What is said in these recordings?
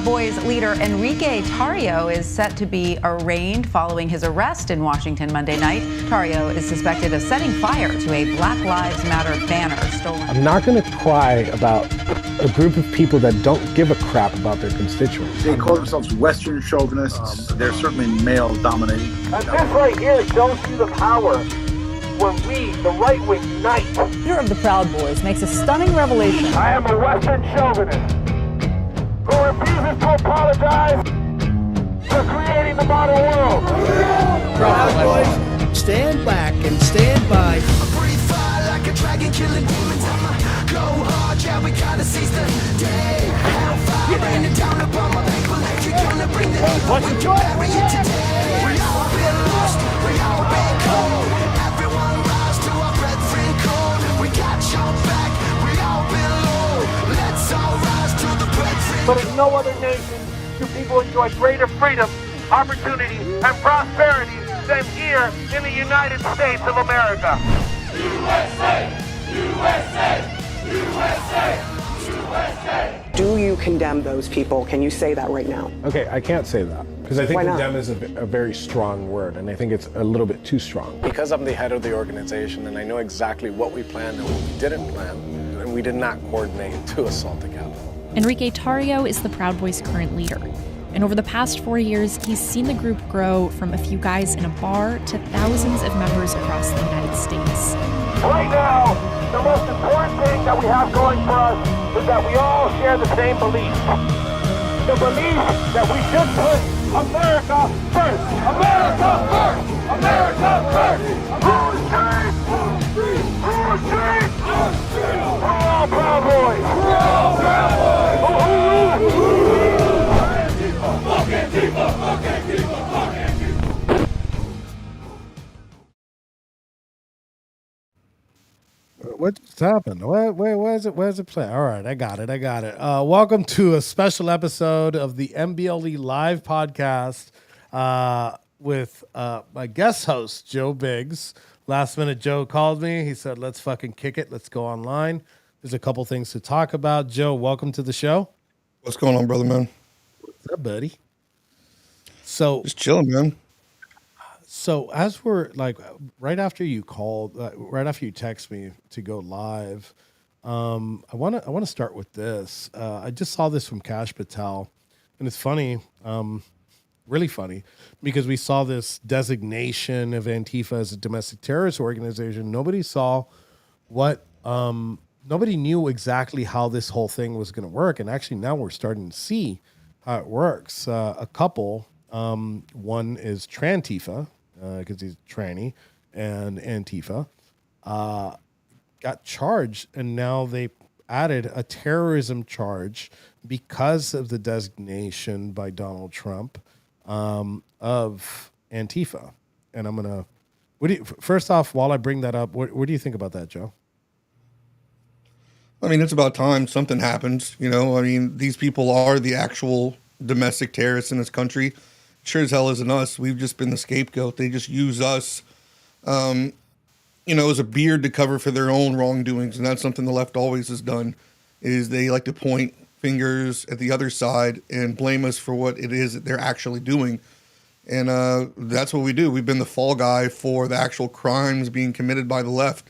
Proud Boys leader Enrique Tarrio is set to be arraigned following his arrest in Washington Monday night. Tarrio is suspected of setting fire to a Black Lives Matter banner stolen. I'm not going to cry about a group of people that don't give a crap about their constituents. They call themselves Western chauvinists. They're certainly male-dominated. And this right here shows you the power when we, the right wing, unite. The leader of the Proud Boys makes a stunning revelation. I am a Western chauvinist who refuses to apologize for creating the modern world. Proud Boys, stand back and stand by. Breathe fire like a dragon killing demons. I'ma go hard, yeah, we gotta seize the day. Hellfire raining down upon my people. You're gonna bring the heat. What's the joy? Bury it today. We all been lost, we all been cold. Everyone rise to our brethren code. We got your back, we all been low. Let's all rise to the brethren. But in no other nation do people enjoy greater freedom, opportunity, and prosperity than here in the United States of America. USA! USA! USA! USA! Do you condemn those people? Can you say that right now? Okay, I can't say that because I think Why not? condemn is a very strong word, and I think it's a little bit too strong. Because I'm the head of the organization, and I know exactly what we planned and what we didn't plan, and we did not coordinate to assault the Capitol. Enrique Tarrio is the Proud Boys' current leader. And over the past 4 years, he's seen the group grow from a few guys in a bar to thousands of members across the United States. Right now, the most important thing that we have going for us is that we all share the same belief. The belief that we should put America first. America first! America first! Who's safe? Who's safe? We're all Proud Boys! We're all Proud Boys! Fuck Antifa! Fuck Antifa! Fuck Antifa! What's happened? Where's it playing? All right, I got it. Welcome to a special episode of the NBLE live podcast with my guest host, Joe Biggs. Last minute, Joe called me. He said, let's fucking kick it. Let's go online. There's a couple things to talk about. Joe, welcome to the show. What's going on, brother, man? What's up, buddy? So just chilling, man. So as we're like, right after you called, right after you text me to go live, I want to start with this. I just saw this from Kash Patel, and it's funny, really funny, because we saw this designation of Antifa as a domestic terrorist organization. Nobody saw what, nobody knew exactly how this whole thing was going to work, and actually now we're starting to see how it works. A couple, one is Trantifa, because he's tranny, and Antifa, got charged, and now they added a terrorism charge because of the designation by Donald Trump of Antifa. And I'm gonna, first off, while I bring that up, what do you think about that, Joe? I mean, it's about time something happens. You know, I mean, these people are the actual domestic terrorists in this country. Sure as hell isn't us. We've just been the scapegoat. They just use us, as a beard to cover for their own wrongdoings. And that's something the left always has done, is they like to point fingers at the other side and blame us for what it is that they're actually doing. And that's what we do. We've been the fall guy for the actual crimes being committed by the left.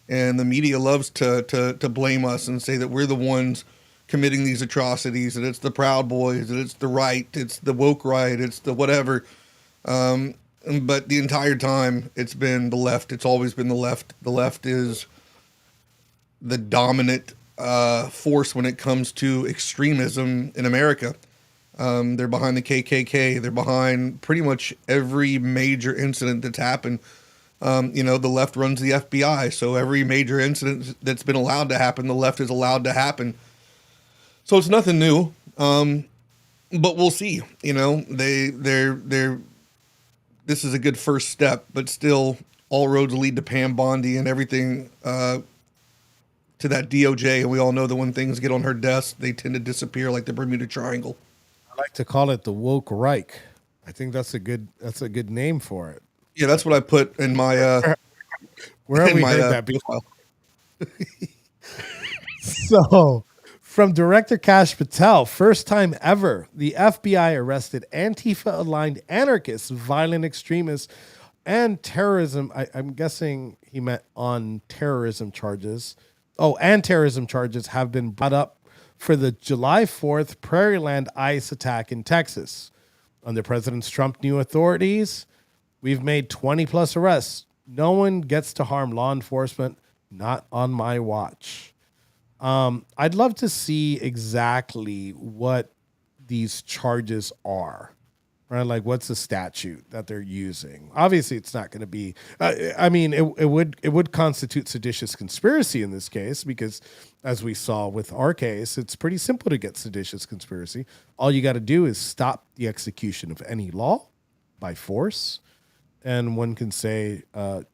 And the media loves to blame us and say that we're the ones committing these atrocities, and it's the Proud Boys, and it's the right, it's the woke right, it's the whatever. But the entire time, it's been the left. It's always been the left. The left is the dominant force when it comes to extremism in America. They're behind the KKK. They're behind pretty much every major incident that's happened. The left runs the FBI, so every major incident that's been allowed to happen, the left is allowed to happen. So it's nothing new, but we'll see. They're this is a good first step, but still, all roads lead to Pam Bondi and everything to that DOJ. And we all know that when things get on her desk, they tend to disappear like the Bermuda Triangle. I like to call it the woke Reich. I think that's a good name for it. Yeah, that's what I put in my where have we heard that before? So From Director Kash Patel, first time ever, the FBI arrested Antifa-aligned anarchists, violent extremists, and terrorism. I'm guessing he meant on terrorism charges. Oh, and terrorism charges have been brought up for the July 4th Prairieland ICE attack in Texas. Under President Trump's new authorities, we've made 20 plus arrests. No one gets to harm law enforcement, not on my watch. I'd love to see exactly what these charges are, right? Like, what's the statute that they're using? Obviously, it's not going to be. It would constitute seditious conspiracy in this case because, as we saw with our case, it's pretty simple to get seditious conspiracy. All you got to do is stop the execution of any law by force, and one can say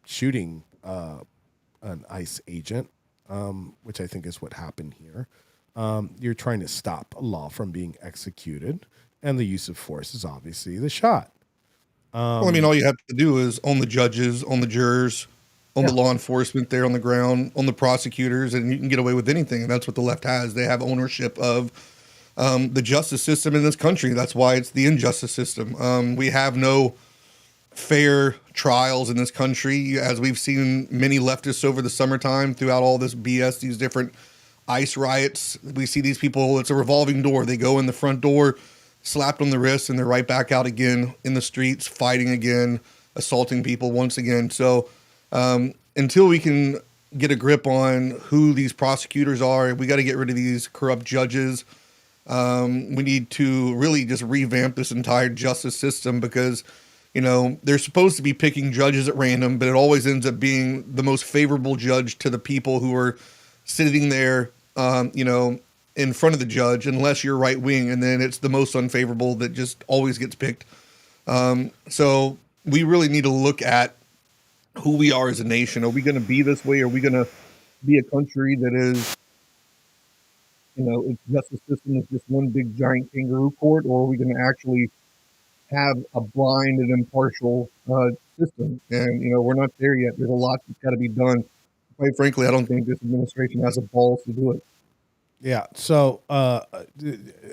shooting an ICE agent. Which I think is what happened here. You're trying to stop a law from being executed, and the use of force is obviously the shot. Well, I mean, all you have to do is on the judges, on the jurors, on the law enforcement there on the ground, on the prosecutors, and you can get away with anything. And that's what the left has. They have ownership of the justice system in this country. That's why it's the injustice system. We have no fair trials in this country, as we've seen many leftists over the summertime throughout all this BS, these different ICE riots. We see these people, it's a revolving door. They go in the front door, slapped on the wrist, and they're right back out again in the streets, fighting again, assaulting people once again. So until we can get a grip on who these prosecutors are, we got to get rid of these corrupt judges. We need to really just revamp this entire justice system because they're supposed to be picking judges at random, but it always ends up being the most favorable judge to the people who are sitting there, in front of the judge, unless you're right wing. And then it's the most unfavorable that just always gets picked. So we really need to look at who we are as a nation. Are we going to be this way? Are we going to be a country that is, its justice system is just one big giant kangaroo court? Or are we going to actually have a blind and impartial system? And we're not there yet. There's a lot that's got to be done. Quite frankly, I don't think this administration has the balls to do it. Yeah. So,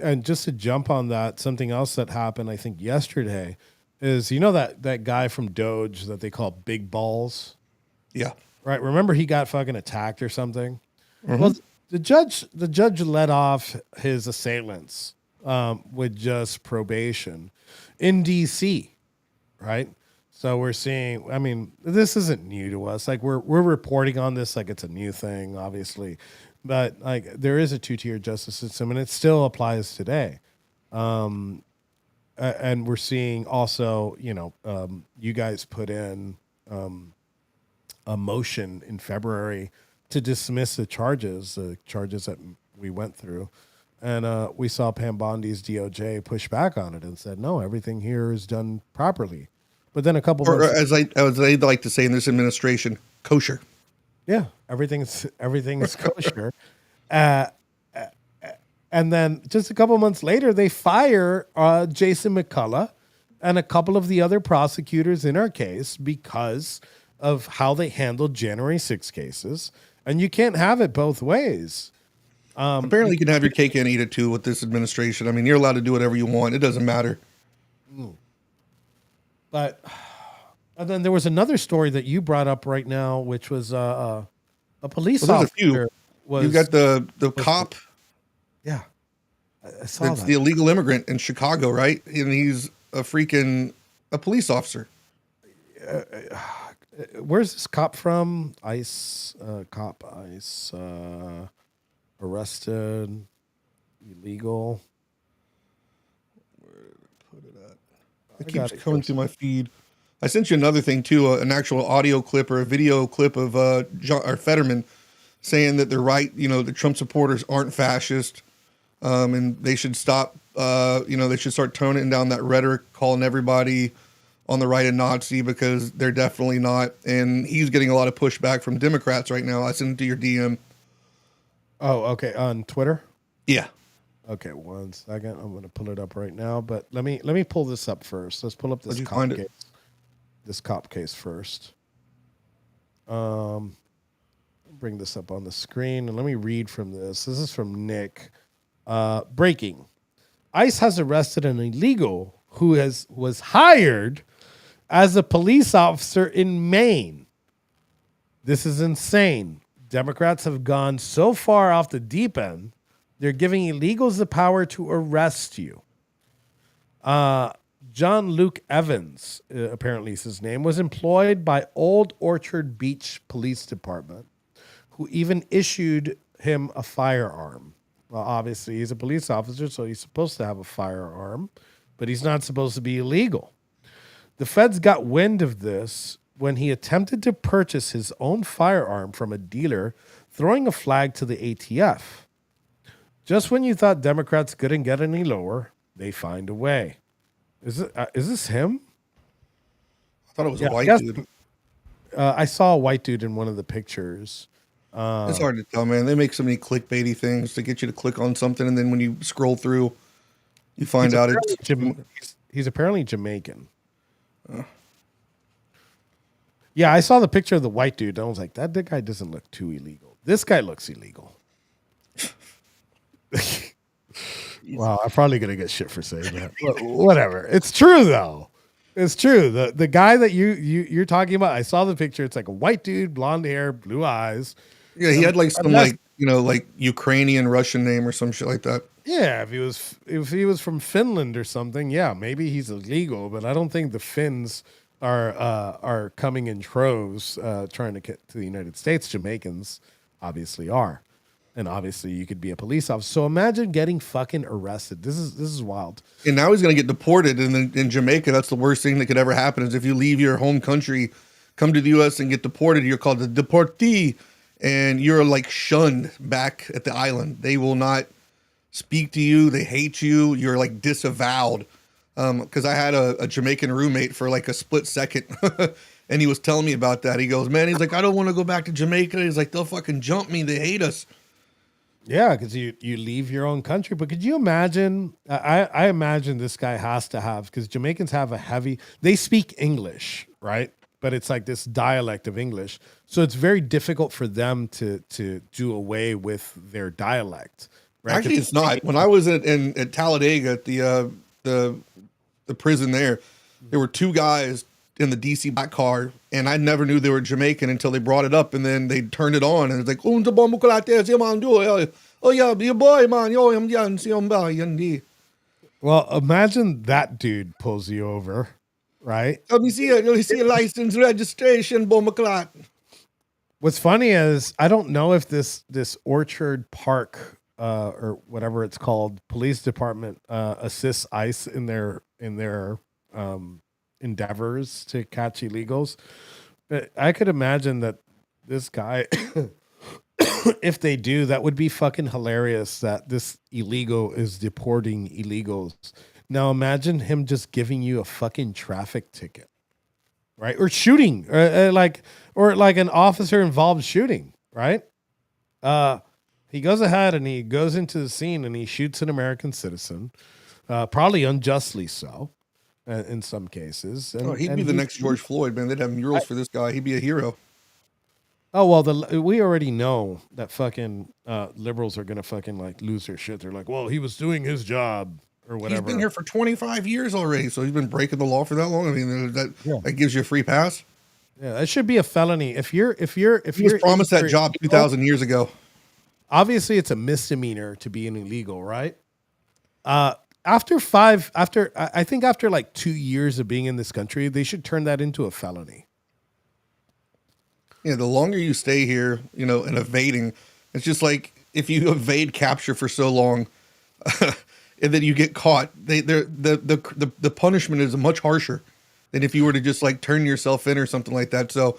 and just to jump on that, something else that happened, I think yesterday, is that guy from Doge that they call Big Balls. Yeah. Right. Remember, he got fucking attacked or something. Mm-hmm. Well, the judge let off his assailants with just probation in DC, right? So we're seeing, I mean, this isn't new to us. Like we're reporting on this like it's a new thing, obviously, but like there is a two-tier justice system and it still applies today. And we're seeing also, you guys put in a motion in February to dismiss the charges that we went through. And we saw Pam Bondi's DOJ push back on it and said, no, everything here is done properly. But then a couple months, as I like to say in this administration, kosher. Yeah, everything's kosher. And then just a couple months later, they fire Jason McCullough and a couple of the other prosecutors in our case because of how they handled January 6 cases. And you can't have it both ways. Apparently, you can have your cake and eat it too with this administration. I mean, you're allowed to do whatever you want. It doesn't matter. But and then there was another story that you brought up right now, which was a police officer. You got the cop. Yeah, I saw that. The illegal immigrant in Chicago, right? And he's a police officer. Where's this cop from? ICE arrested, illegal. Where did I put it at? It keeps coming through my feed. I sent you another thing too, an actual audio clip or a video clip of Fetterman saying that they're right. The Trump supporters aren't fascist, and they should stop. They should start toning down that rhetoric, calling everybody on the right a Nazi, because they're definitely not. And he's getting a lot of pushback from Democrats right now. I sent it to your DM. Oh, okay. On Twitter? Yeah. Okay, 1 second. I'm going to pull it up right now, but let me pull this up first. Let's pull up this cop case. This cop case first. Bring this up on the screen and let me read from this. This is from Nick. Breaking. ICE has arrested an illegal who was hired as a police officer in Maine. This is insane. Democrats have gone so far off the deep end, they're giving illegals the power to arrest you. John Luke Evans, apparently is his name, was employed by Old Orchard Beach Police Department, who even issued him a firearm. Well, obviously, he's a police officer, so he's supposed to have a firearm, but he's not supposed to be illegal. The feds got wind of this when he attempted to purchase his own firearm from a dealer, throwing a flag to the ATF. Just when you thought Democrats couldn't get any lower, they find a way. Is this him? I thought it was a white dude. I saw a white dude in one of the pictures. It's hard to tell, man. They make so many clickbaity things to get you to click on something, and then when you scroll through, you find out he's apparently Jamaican. Yeah, I saw the picture of the white dude, and I was like, that guy doesn't look too illegal. This guy looks illegal. Wow, I'm probably gonna get shit for saying that. Whatever. It's true though. It's true. The guy that you're talking about, I saw the picture. It's like a white dude, blonde hair, blue eyes. Yeah, he had like some like Ukrainian Russian name or some shit like that. Yeah, if he was from Finland or something, yeah, maybe he's illegal, but I don't think the Finns are coming in troves trying to get to the United States. Jamaicans obviously are. And obviously you could be a police officer. So imagine getting fucking arrested. This is wild. And now he's going to get deported. And then in Jamaica, that's the worst thing that could ever happen is if you leave your home country, come to the U.S. and get deported, you're called a deportee. And you're like shunned back at the island. They will not speak to you. They hate you. You're like disavowed. Because I had a Jamaican roommate for like a split second. And he was telling me about that. He goes, man, he's like, I don't want to go back to Jamaica. He's like, they'll fucking jump me. They hate us. Yeah, because you leave your own country. But could you imagine? I imagine this guy has to have, because Jamaicans have they speak English, right? But it's like this dialect of English. So it's very difficult for them to do away with their dialect. Right? Actually, it's not. When I was at Talladega at the prison there were two guys in the DC black car, and I never knew they were Jamaican until they brought it up, and then they turned it on, and it's like, oh yeah, your boy, man, well, imagine that dude pulls you over, right? Let me see it. Let me see a license registration, Bomaclat. What's funny is I don't know if this Orchard Park or whatever it's called police department assists ICE in their endeavors to catch illegals. But I could imagine that this guy, if they do, that would be fucking hilarious that this illegal is deporting illegals. Now imagine him just giving you a fucking traffic ticket, right? Or shooting, or like an officer involved shooting, right? He goes ahead and he goes into the scene and he shoots an American citizen, probably unjustly so. In some cases. He'd be the next George Floyd, man. They'd have murals for this guy. He'd be a hero. Oh, well, we already know that fucking liberals are going to fucking like lose their shit. They're like, well, he was doing his job or whatever. He's been here for 25 years already, so he's been breaking the law for that long. I mean, that gives you a free pass. Yeah, that should be a felony. If you're promised that job 2,000 years ago. Obviously, it's a misdemeanor to be an illegal, right? After like 2 years of being in this country, they should turn that into a felony. Yeah, the longer you stay here, and evading, it's just like if you evade capture for so long, and then you get caught, the punishment is much harsher than if you were to just like turn yourself in or something like that. So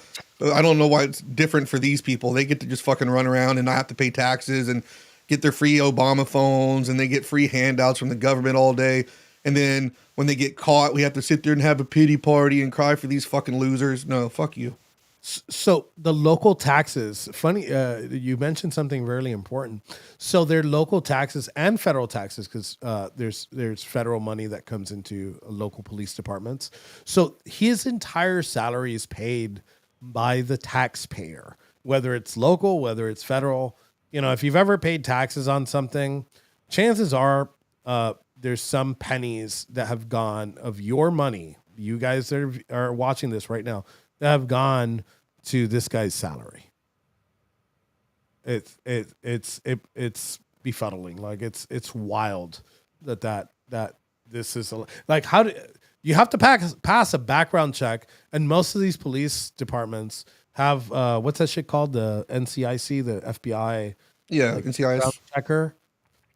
I don't know why it's different for these people. They get to just fucking run around and not have to pay taxes and get their free Obama phones, and they get free handouts from the government all day. And then when they get caught, we have to sit there and have a pity party and cry for these fucking losers. No, fuck you. So the local taxes, funny, you mentioned something really important. So they're local taxes and federal taxes, because there's federal money that comes into local police departments. So his entire salary is paid by the taxpayer, whether it's local, whether it's federal. If you've ever paid taxes on something, chances are there's some pennies that have gone of your money. You guys that are watching this right now that have gone to this guy's salary. It's befuddling. Like it's wild that this is like how do you have to pass a background check, and most of these police departments have what's that shit called, the NCIC, the FBI, NCIS checker.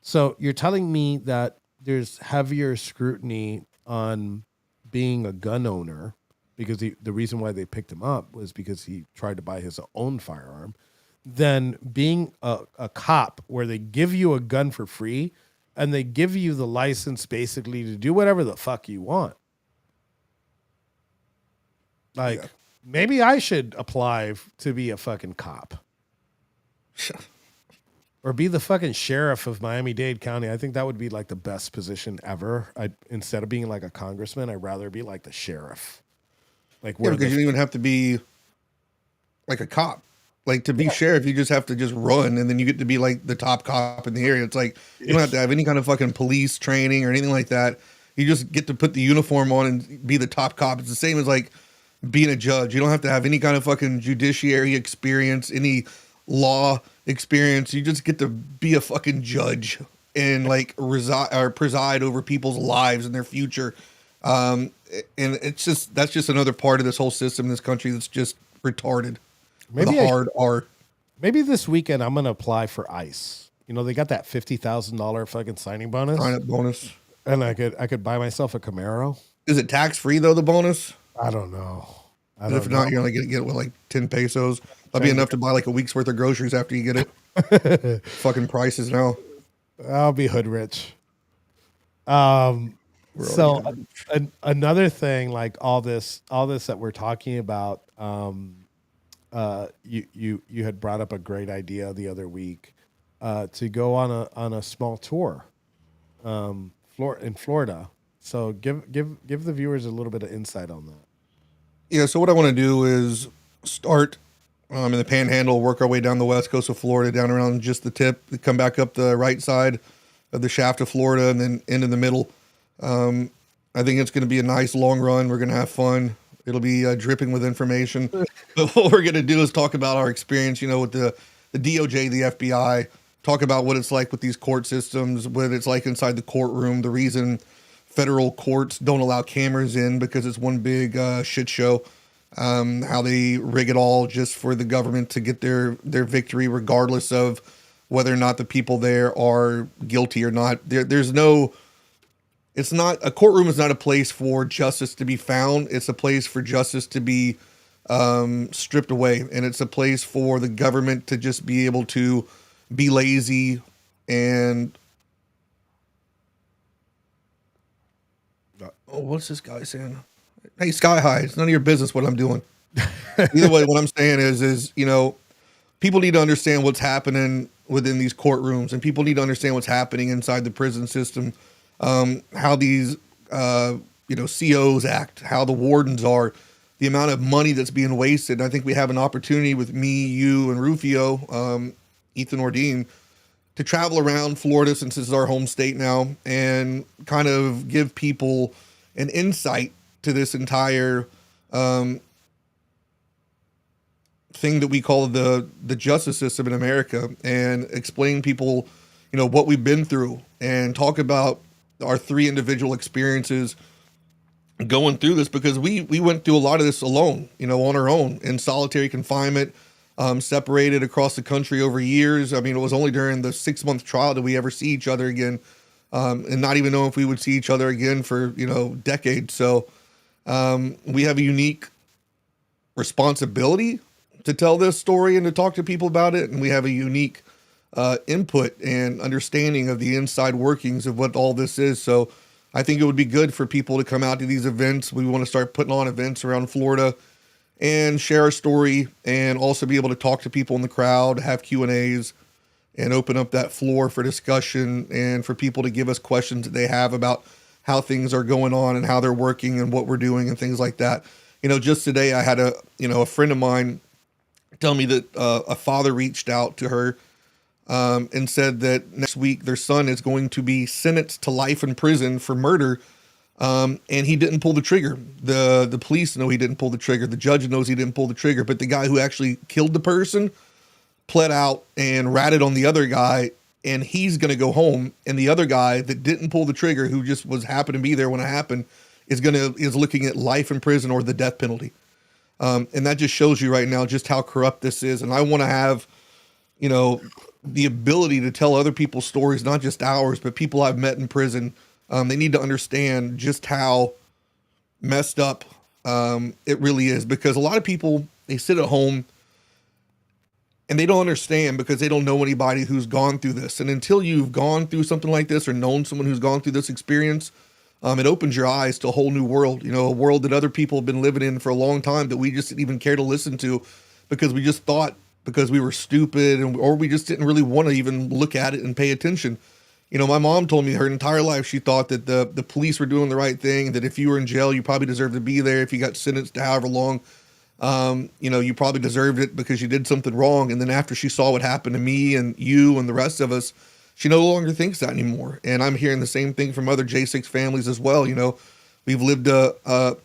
So you're telling me that there's heavier scrutiny on being a gun owner because the reason why they picked him up was because he tried to buy his own firearm, than being a cop where they give you a gun for free and they give you the license basically to do whatever the fuck you want. Like, maybe I should apply to be a fucking cop. Or be the fucking sheriff of Miami-Dade County. I think that would be like the best position ever. Instead of being like a congressman, I'd rather be like the sheriff. Like, because you don't even have to be like a cop. Like, to be sheriff, you just have to just run, and then you get to be like the top cop in the area. It's like you don't have to have any kind of fucking police training or anything like that. You just get to put the uniform on and be the top cop. It's the same as like being a judge. You don't have to have any kind of fucking judiciary experience, any law experience. You just get to be a fucking judge and like preside over people's lives and their future. And that's just another part of this whole system in this country that's just retarded. Maybe hard R. Maybe this weekend I'm gonna apply for ICE. You know, they got that $50,000 fucking signing bonus. Sign up bonus. And I could buy myself a Camaro. Is it tax free though, the bonus? I don't know. If not, you're only gonna get it with like 10 pesos. That'll be enough to buy like a week's worth of groceries after you get it. Fucking prices now. I'll be hood rich. Another thing, like all this that we're talking about, you had brought up a great idea the other week, to go on a small tour, in Florida. So give the viewers a little bit of insight on that. Yeah. So what I want to do is start in the Panhandle, work our way down the west coast of Florida, down around just the tip, come back up the right side of the shaft of Florida, and then end in the middle. I think it's going to be a nice long run. We're going to have fun. It'll be dripping with information. But what we're going to do is talk about our experience, with the DOJ, the FBI, talk about what it's like with these court systems, what it's like inside the courtroom, the reason federal courts don't allow cameras in because it's one big shit show, how they rig it all just for the government to get their victory, regardless of whether or not the people there are guilty or not. It's not, a courtroom is not a place for justice to be found. It's a place for justice to be stripped away. And it's a place for the government to just be able to be lazy and... Oh, what's this guy saying? Hey, Sky High, it's none of your business what I'm doing. Either way, what I'm saying is, people need to understand what's happening within these courtrooms, and people need to understand what's happening inside the prison system. How these, COs act, how the wardens are, the amount of money that's being wasted. I think we have an opportunity with me, you, and Rufio, Ethan Ordine, to travel around Florida, since this is our home state now, and kind of give people an insight to this entire thing that we call the justice system in America, and explain people, what we've been through, and talk about our 3 individual experiences going through this, because we went through a lot of this alone, on our own, in solitary confinement, separated across the country over years. I mean, it was only during the 6-month trial that we ever see each other again, and not even know if we would see each other again for, decades. So we have a unique responsibility to tell this story and to talk to people about it. And we have a unique input and understanding of the inside workings of what all this is. So I think it would be good for people to come out to these events. We want to start putting on events around Florida and share our story, and also be able to talk to people in the crowd, have Q&As, and open up that floor for discussion, and for people to give us questions that they have about how things are going on and how they're working and what we're doing and things like that. Just today I had a friend of mine tell me that a father reached out to her and said that next week their son is going to be sentenced to life in prison for murder. And he didn't pull the trigger. The police know he didn't pull the trigger. The judge knows he didn't pull the trigger, but the guy who actually killed the person pled out and ratted on the other guy, and he's going to go home. And the other guy that didn't pull the trigger, who just happened to be there when it happened, is looking at life in prison or the death penalty. And that just shows you right now just how corrupt this is. And I want to have, the ability to tell other people's stories, not just ours, but people I've met in prison. They need to understand just how messed up it really is, because a lot of people, they sit at home and they don't understand because they don't know anybody who's gone through this. And until you've gone through something like this or known someone who's gone through this experience, it opens your eyes to a whole new world, a world that other people have been living in for a long time that we just didn't even care to listen to because we just thought because we were stupid or we just didn't really want to even look at it and pay attention. My mom told me her entire life she thought that the police were doing the right thing, that if you were in jail, you probably deserved to be there. If you got sentenced to however long, you probably deserved it because you did something wrong. And then after she saw what happened to me and you and the rest of us, she no longer thinks that anymore. And I'm hearing the same thing from other J6 families as well. We've lived a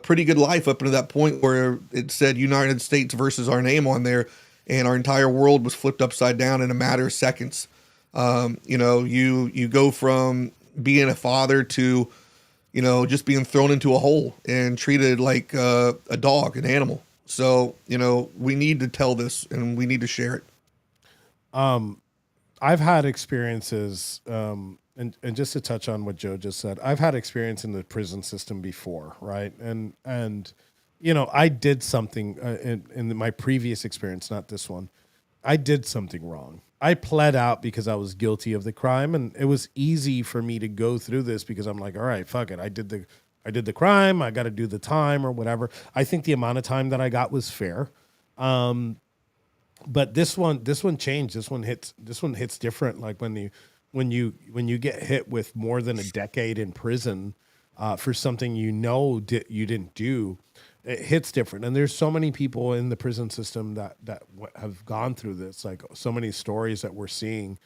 pretty good life up to that point where it said United States versus our name on there, and our entire world was flipped upside down in a matter of seconds. You go from being a father to, just being thrown into a hole and treated like a dog, an animal. So, we need to tell this and we need to share it. I've had experiences, and just to touch on what Joe just said, I've had experience in the prison system before, right? And I did something in my previous experience, not this one. I did something wrong. I pled out because I was guilty of the crime, and it was easy for me to go through this because I'm like, all right, fuck it. I did the crime. I got to do the time or whatever. I think the amount of time that I got was fair. But this one changed. This one hits different. Like when you get hit with more than a decade in prison for something you didn't do, it hits different. And there's so many people in the prison system that have gone through this, like so many stories that we're seeing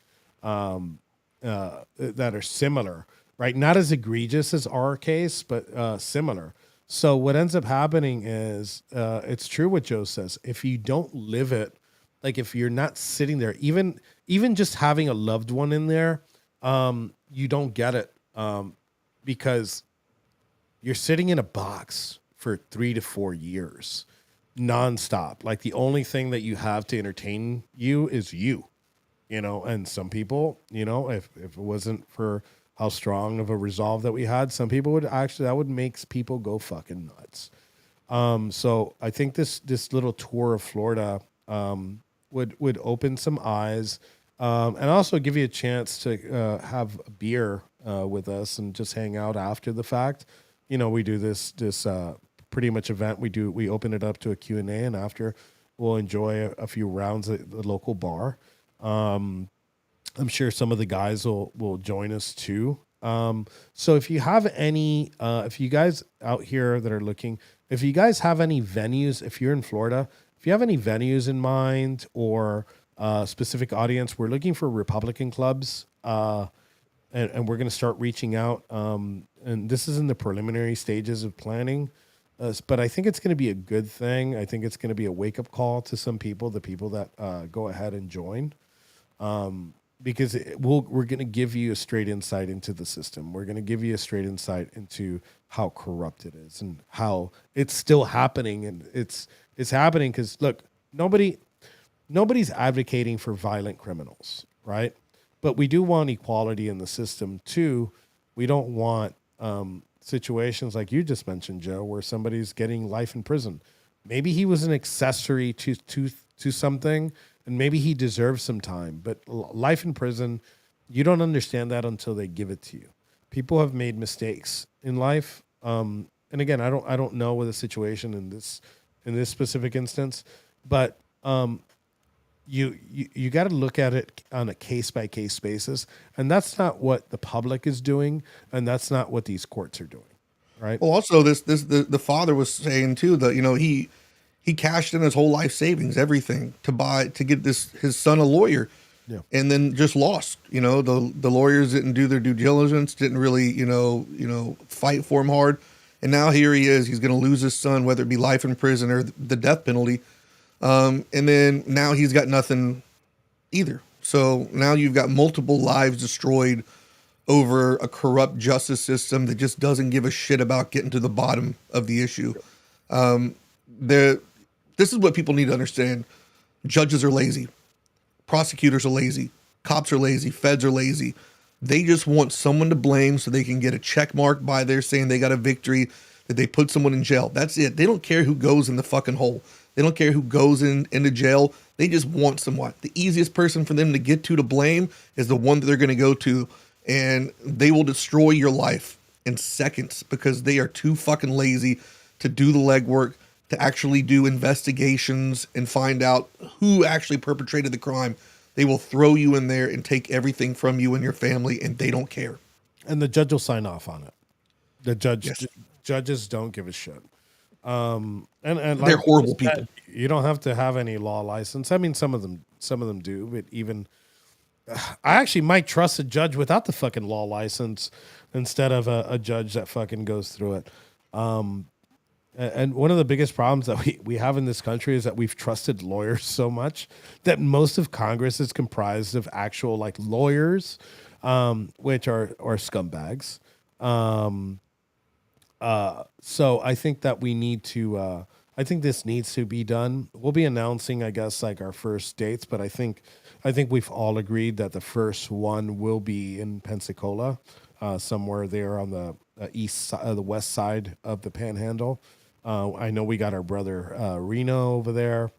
that are similar, right? Not as egregious as our case, but similar. So what ends up happening is it's true what Joe says. If you don't live it, like if you're not sitting there, even just having a loved one in there, you don't get it because you're sitting in a box for 3 to 4 years, nonstop. Like the only thing that you have to entertain you is you, and some people, if it wasn't for how strong of a resolve that we had, some people that would make people go fucking nuts. So I think this little tour of Florida would open some eyes and also give you a chance to have a beer with us and just hang out after the fact. We do this pretty much event. We open it up to a Q&A, and after we'll enjoy a few rounds at the local bar. I'm sure some of the guys will join us too. So if you have any, if you guys out here that are looking, if you guys have any venues, if you're in Florida, if you have any venues in mind or specific audience, we're looking for Republican clubs, and we're going to start reaching out. And this is in the preliminary stages of planning, but I think it's going to be a good thing. I think it's going to be a wake-up call to some people, the people that go ahead and join, because we're going to give you a straight insight into the system. We're going to give you a straight insight into how corrupt it is and how it's still happening. And it's happening because, look, nobody's advocating for violent criminals, right? But we do want equality in the system too. We don't want situations like you just mentioned, Joe, where somebody's getting life in prison. Maybe he was an accessory to something, and maybe he deserves some time. But life in prison, you don't understand that until they give it to you. People have made mistakes in life, and again, I don't know what the situation in this specific instance, but you got to look at it on a case-by-case basis, and that's not what the public is doing, and that's not what these courts are doing, right? Well, also the father was saying too that he cashed in his whole life savings, everything to get his son a lawyer, and then just lost. The lawyers didn't do their due diligence, didn't really, fight for him hard. And now here he is. He's going to lose his son, whether it be life in prison or the death penalty. And then now he's got nothing either. So now you've got multiple lives destroyed over a corrupt justice system that just doesn't give a shit about getting to the bottom of the issue. This is what people need to understand. Judges are lazy. Prosecutors are lazy. Cops are lazy. Feds are lazy. They just want someone to blame so they can get a check mark by there saying they got a victory, that they put someone in jail. That's it. They don't care who goes in the fucking hole. They don't care who goes into jail. They just want someone. The easiest person for them to get to blame is the one that they're going to go to, and they will destroy your life in seconds because they are too fucking lazy to do the legwork, to actually do investigations and find out who actually perpetrated the crime. They will throw you in there and take everything from you and your family, and they don't care. And the judge will sign off on it. The judges don't give a shit. And they're horrible people. You don't have to have any law license. I mean, some of them do, but even I actually might trust a judge without the fucking law license instead of a judge that fucking goes through it. And one of the biggest problems that we have in this country is that we've trusted lawyers so much that most of Congress is comprised of actual like lawyers, which are scumbags. So I think that we need to, I think this needs to be done. We'll be announcing, I guess, like our first dates, but I think we've all agreed that the first one will be in Pensacola, somewhere there on the the west side of the Panhandle. I know we got our brother Reno over there,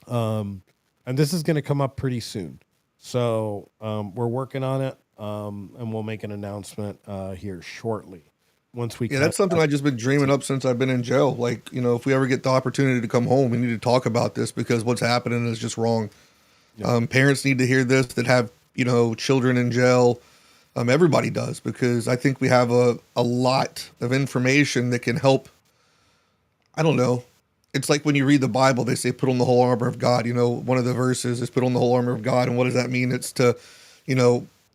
and this is going to come up pretty soon. So we're working on it, and we'll make an announcement here shortly. Once we that's something I've just been dreaming up since I've been in jail. Like, if we ever get the opportunity to come home, we need to talk about this because what's happening is just wrong. Yeah. Parents need to hear this that have, children in jail. Everybody does, because I think we have a lot of information that can help. I don't know. It's like when you read the Bible, they say, put on the whole armor of God. One of the verses is put on the whole armor of God. And what does that mean? It's to,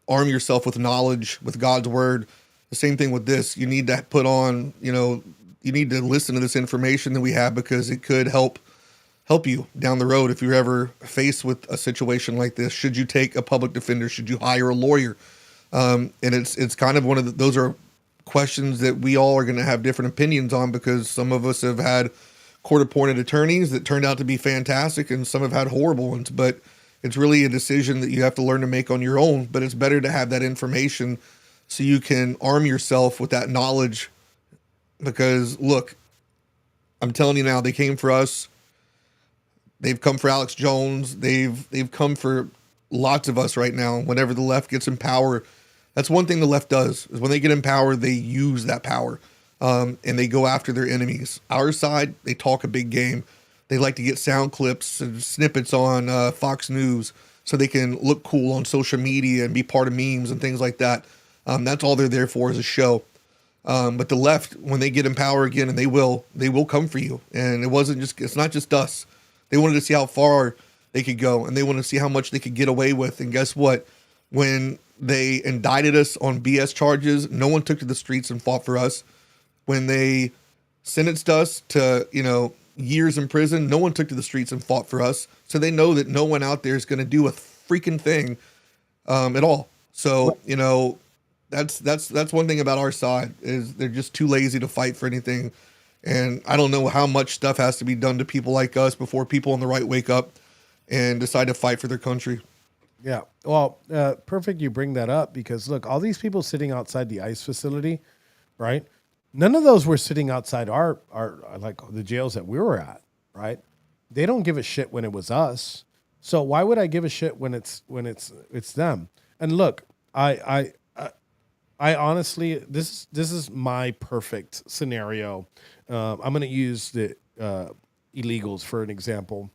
arm yourself with knowledge, with God's word. The same thing with this. You need to put on, you need to listen to this information that we have because it could help you down the road if you're ever faced with a situation like this. Should you take a public defender? Should you hire a lawyer? And it's kind of one of those are questions that we all are going to have different opinions on, because some of us have had court-appointed attorneys that turned out to be fantastic, and some have had horrible ones. But it's really a decision that you have to learn to make on your own. But it's better to have that information so you can arm yourself with that knowledge. Because look, I'm telling you now, they came for us. They've come for Alex Jones. They've come for lots of us right now. Whenever the left gets in power, that's one thing the left does, is when they get in power, they use that power, and they go after their enemies. Our side, they talk a big game. They like to get sound clips and snippets on Fox News so they can look cool on social media and be part of memes and things like that. That's all they're there for, is a show. But the left, when they get in power again, and they will come for you. And it's not just us. They wanted to see how far they could go, and they wanted to see how much they could get away with. And guess what? When they indicted us on BS charges, no one took to the streets and fought for us. When they sentenced us to, years in prison, no one took to the streets and fought for us. So they know that no one out there is going to do a freaking thing at all. So, that's one thing about our side, is they're just too lazy to fight for anything. And I don't know how much stuff has to be done to people like us before people on the right wake up and decide to fight for their country. Yeah. Well, perfect you bring that up, because look, all these people sitting outside the ICE facility, right? None of those were sitting outside our like the jails that we were at, right? They don't give a shit when it was us. So why would I give a shit when it's them? And look, I honestly, this is my perfect scenario. I'm going to use the illegals for an example.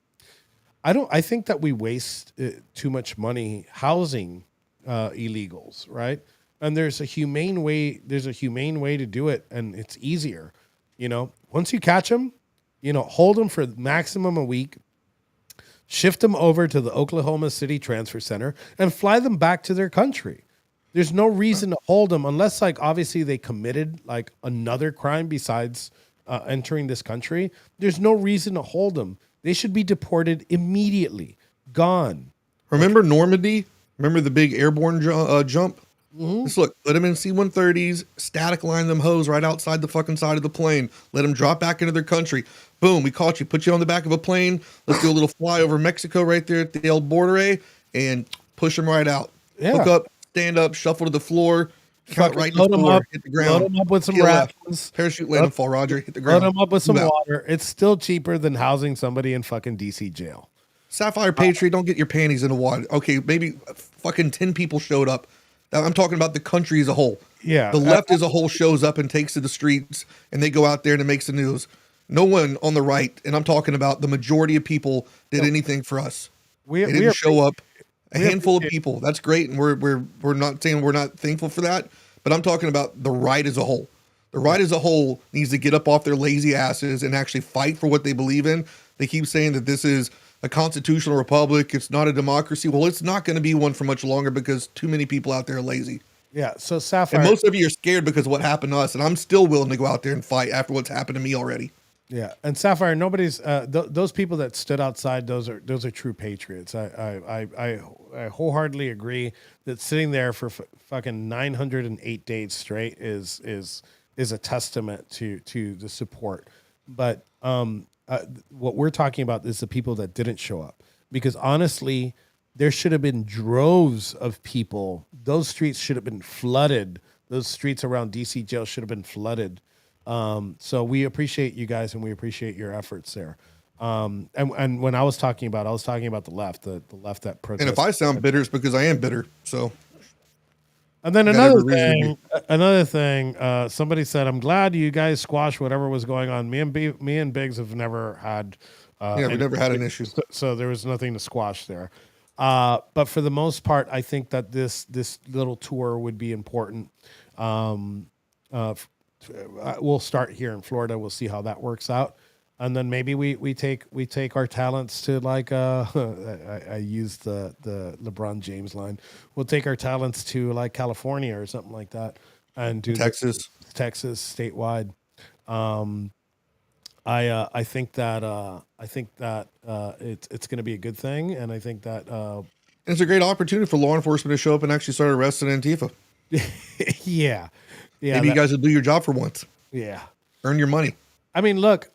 I think that we waste too much money housing illegals, right? And there's a humane way to do it, and it's easier. Once you catch them, hold them for maximum a week. shift them over to the Oklahoma City Transfer Center, and fly them back to their country. There's no reason to hold them unless, like, obviously they committed like another crime besides entering this country. There's no reason to hold them. They should be deported immediately. Gone. Remember Normandy? Remember the big airborne jump? Just look, let them in C-130s, static line them hoes right outside the fucking side of the plane. Let them drop back into their country. Boom, we caught you. Put you on the back of a plane. Let's do a little fly over Mexico right there at the El Border and push them right out. Yeah. Hook up, stand up, shuffle to the floor, cut right in the floor, hit the ground. Load them up with some Heel left. rations. Parachute land and fall, Roger. Hit the ground. Load them up with some Move out. water. It's still cheaper than housing somebody in fucking DC jail. Sapphire Patriot, don't get your panties in the water. Okay, maybe fucking 10 people showed up. I'm talking about the country as a whole. Yeah. The left as a whole shows up and takes to the streets, and they go out there and it makes the news. No one on the right, and I'm talking about the majority of people, did anything for us. They didn't show up. A handful of people. That's great, and we're not saying we're not thankful for that, but I'm talking about the right as a whole. The right as a whole needs to get up off their lazy asses and actually fight for what they believe in. They keep saying that this is a constitutional republic. It's not a democracy. Well, it's not going to be one for much longer because too many people out there are lazy. Yeah. So Sapphire. And most of you are scared because of what happened to us. And I'm still willing to go out there and fight after what's happened to me already. Yeah. And Sapphire, nobody's, those people that stood outside, those are true patriots. I wholeheartedly agree that sitting there for fucking 908 days straight is a testament to the support. But, what we're talking about is the people that didn't show up, because honestly, there should have been droves of people. Those streets should have been flooded. Those streets around DC jail should have been flooded. So we appreciate you guys and we appreciate your efforts there. And when I was talking about the left, the left that protested. And if I sound bitter, it's because I am bitter. So. And then another thing, somebody said, I'm glad you guys squashed whatever was going on. Me and Biggs have never had, we never had an issue. So there was nothing to squash there. But for the most part, I think that this little tour would be important. We'll start here in Florida. We'll see how that works out. And then maybe we take our talents to, like, I used the LeBron James line. We'll take our talents to, like, California or something like that, and do Texas statewide. I think that it's going to be a good thing, and I think that it's a great opportunity for law enforcement to show up and actually start arresting Antifa. yeah. Maybe you guys will do your job for once. Yeah, earn your money. I mean, look.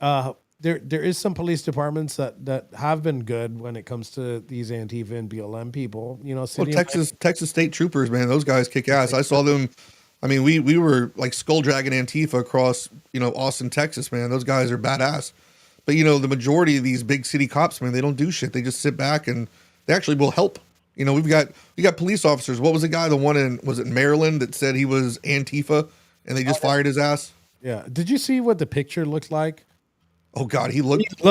There is some police departments that have been good when it comes to these Antifa and BLM people. You know, Texas State Troopers, man, those guys kick ass. I saw them. I mean, we were like skull dragging Antifa across, Austin, Texas, man. Those guys are badass. But the majority of these big city cops, man, they don't do shit. They just sit back and they actually will help. We got police officers. What was the guy? The one was it Maryland that said he was Antifa and they just fired his ass? Yeah. Did you see what the picture looked like? Oh God, he looked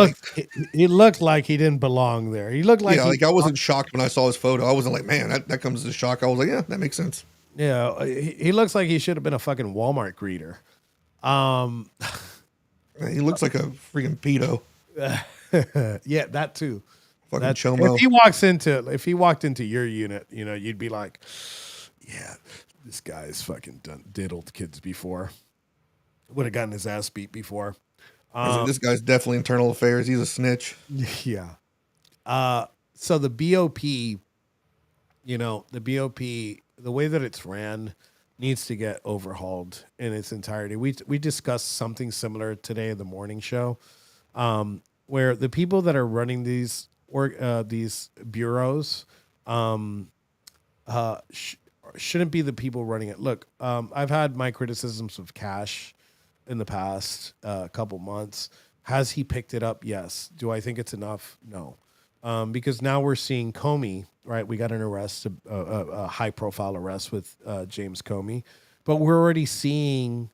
like he didn't belong there. He looked like I wasn't shocked when I saw his photo. I wasn't like, man, that comes as a shock. I was like, yeah, that makes sense. Yeah, he looks like he should have been a fucking Walmart greeter. He looks like a freaking pedo. Yeah, that too. Fucking chomo. If he walked into your unit, you'd be like, yeah, this guy's fucking diddled kids before. Would have gotten his ass beat before. This guy's definitely internal affairs. He's a snitch. Yeah. So the BOP, the way that it's ran needs to get overhauled in its entirety. We discussed something similar today in the morning show, where the people that are running these bureaus shouldn't be the people running it. Look, I've had my criticisms of Cash in the past couple months. Has he picked it up? Yes. Do I think it's enough? No. Because now we're seeing Comey, right? We got an arrest, a high-profile arrest with James Comey, but we're already seeing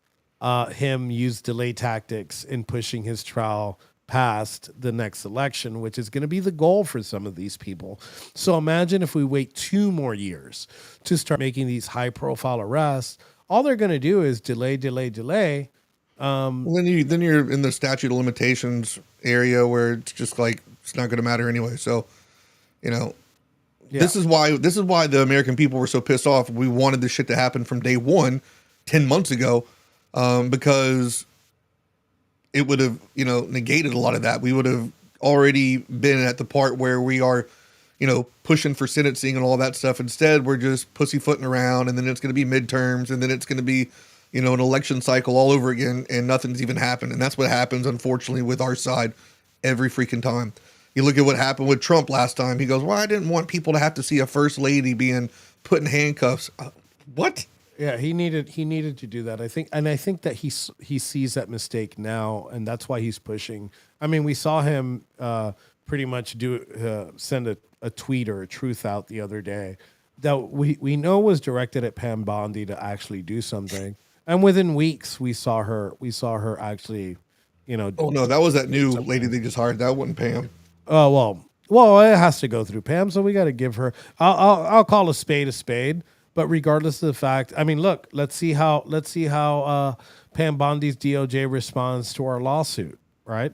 him use delay tactics in pushing his trial past the next election, which is going to be the goal for some of these people. So imagine if we wait 2 more years to start making these high-profile arrests. All they're going to do is delay. Well, then you're in the statute of limitations area where it's just like it's not going to matter anyway. So You know, Yeah. this is why the American people were so pissed off. We wanted this shit to happen from day one, 10 months ago, because it would have, you know, negated a lot of that. We would have already been at the part where we are, you know, pushing for sentencing and all that stuff. Instead, we're just pussyfooting around, and then it's going to be midterms, and then it's going to be, you know, an election cycle all over again, and nothing's even happened. And that's what happens, unfortunately, with our side every freaking time. You look at what happened with Trump last time. He goes, well, I didn't want people to have to see a first lady being put in handcuffs. What? Yeah, he needed to do that. I think that he sees that mistake now, and that's why he's pushing. I mean, we saw him pretty much send a tweet or a truth out the other day that we know was directed at Pam Bondi to actually do something, and within weeks we saw her actually, you know. Oh no, that was that new lady they just hired. That wasn't Pam. Oh well, it has to go through Pam, so we got to give her. I'll call a spade. But regardless of the fact, I mean, look, let's see how Pam Bondi's DOJ responds to our lawsuit, right?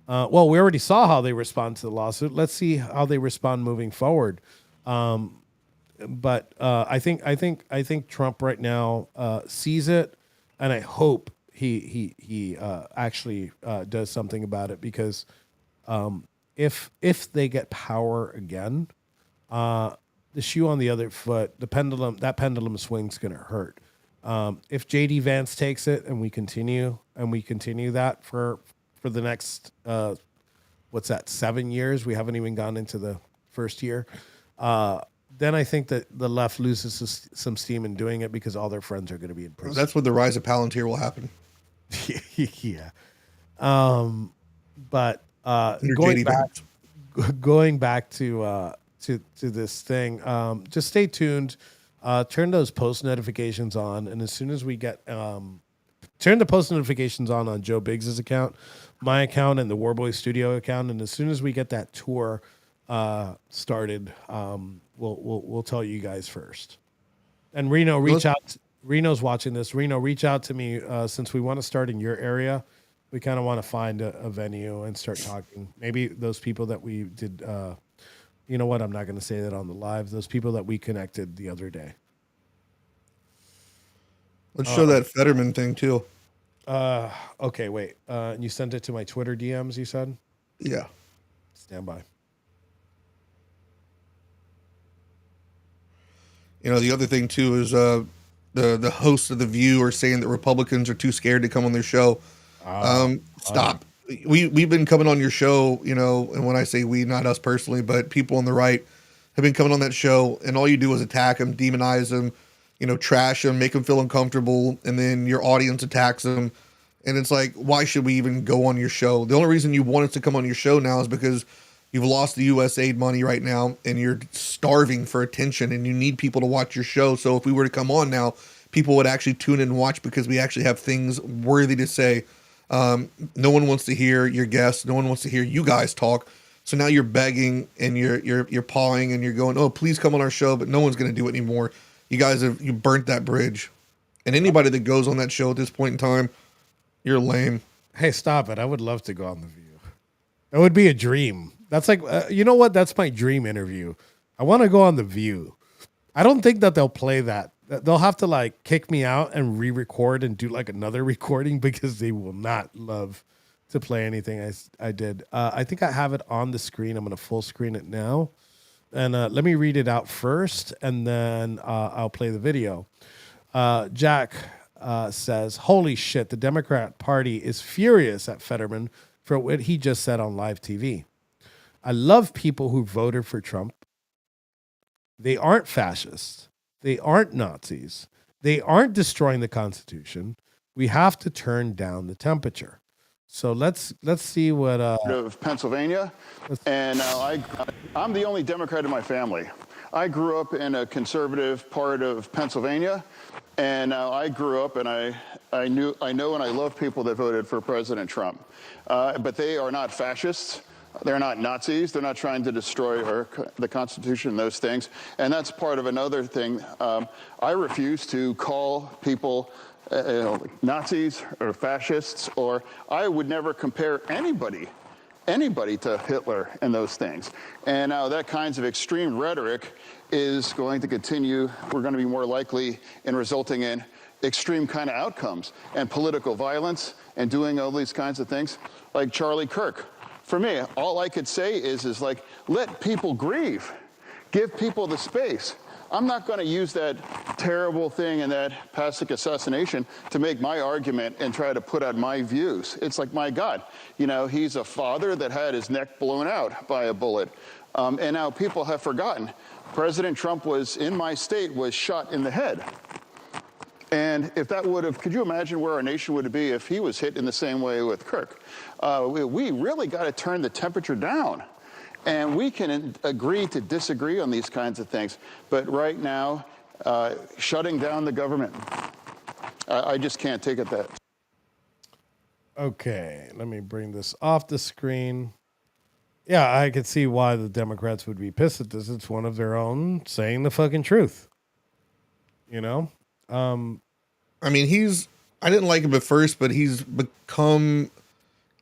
Well, we already saw how they respond to the lawsuit. Let's see how they respond moving forward. But I think Trump right now sees it, and I hope he actually does something about it, because if they get power again, the shoe on the other foot, that pendulum swing's going to hurt. If JD Vance takes it and we continue that for the next, 7 years, we haven't even gone into the first year. Then I think that the left loses some steam in doing it, because all their friends are going to be in prison. That's when the rise of Palantir will happen. Yeah. But going back to this thing, just stay tuned, turn those post notifications on, and as soon as we get turn the post notifications on Joe Biggs's account, my account, and the Warboy Studio account, and as soon as we get that tour started, we'll tell you guys first. And Reno, Reno's watching this. Reno, reach out to me, since we want to start in your area. We kind of want to find a venue and start talking. Maybe those people that we did. You know what? I'm not going to say that on the live. Those people that we connected the other day. Let's show that Fetterman thing too. Okay, wait. You sent it to my Twitter DMs, you said? Yeah. Stand by. You know, the other thing too is the hosts of The View are saying that Republicans are too scared to come on their show. Stop. We've been coming on your show, you know, and when I say we, not us personally, but people on the right have been coming on that show, and all you do is attack them, demonize them, you know, trash them, make them feel uncomfortable, and then your audience attacks them. And it's like, why should we even go on your show? The only reason you want us to come on your show now is because you've lost the U.S. aid money right now, and you're starving for attention, and you need people to watch your show. So if we were to come on now, people would actually tune in and watch, because we actually have things worthy to say. No one wants to hear your guests. No one wants to hear you guys talk. So now you're begging, and you're pawing, and you're going, oh, please come on our show, but no one's going to do it anymore. You guys you burnt that bridge. And anybody that goes on that show at this point in time, you're lame. Hey, stop it. I would love to go on The View. That would be a dream. That's like, you know what? That's my dream interview. I want to go on The View. I don't think that they'll play that. They'll have to like kick me out and re-record and do like another recording, because they will not love to play anything I did. I think I have it on the screen. I'm going to full screen it now. And let me read it out first, and then I'll play the video. Jack says, holy shit, the Democrat Party is furious at Fetterman for what he just said on live TV. I love people who voted for Trump. They aren't fascists. They aren't Nazis. They aren't destroying the Constitution. We have to turn down the temperature. So let's see what of Pennsylvania, and I'm the only Democrat in my family. I grew up in a conservative part of Pennsylvania, and I grew up and I know and I love people that voted for President Trump, but they are not fascists. They're not Nazis. They're not trying to destroy the Constitution, those things. And that's part of another thing. I refuse to call people Nazis or fascists, or I would never compare anybody anybody to Hitler and those things. And now that kinds of extreme rhetoric is going to continue. We're going to be more likely in resulting in extreme kind of outcomes and political violence and doing all these kinds of things like Charlie Kirk. For me, all I could say is like, let people grieve. Give people the space. I'm not going to use that terrible thing and that Pasek assassination to make my argument and try to put out my views. It's like, my God, you know, he's a father that had his neck blown out by a bullet. And now people have forgotten. President Trump was in my state, was shot in the head. And if that would have, could you imagine where our nation would be if he was hit in the same way with Kirk? We really got to turn the temperature down. And we can agree to disagree on these kinds of things. But right now, shutting down the government, I just can't take it that. Okay, let me bring this off the screen. Yeah, I could see why the Democrats would be pissed at this. It's one of their own saying the fucking truth. You know? I mean, I didn't like him at first, but he's become,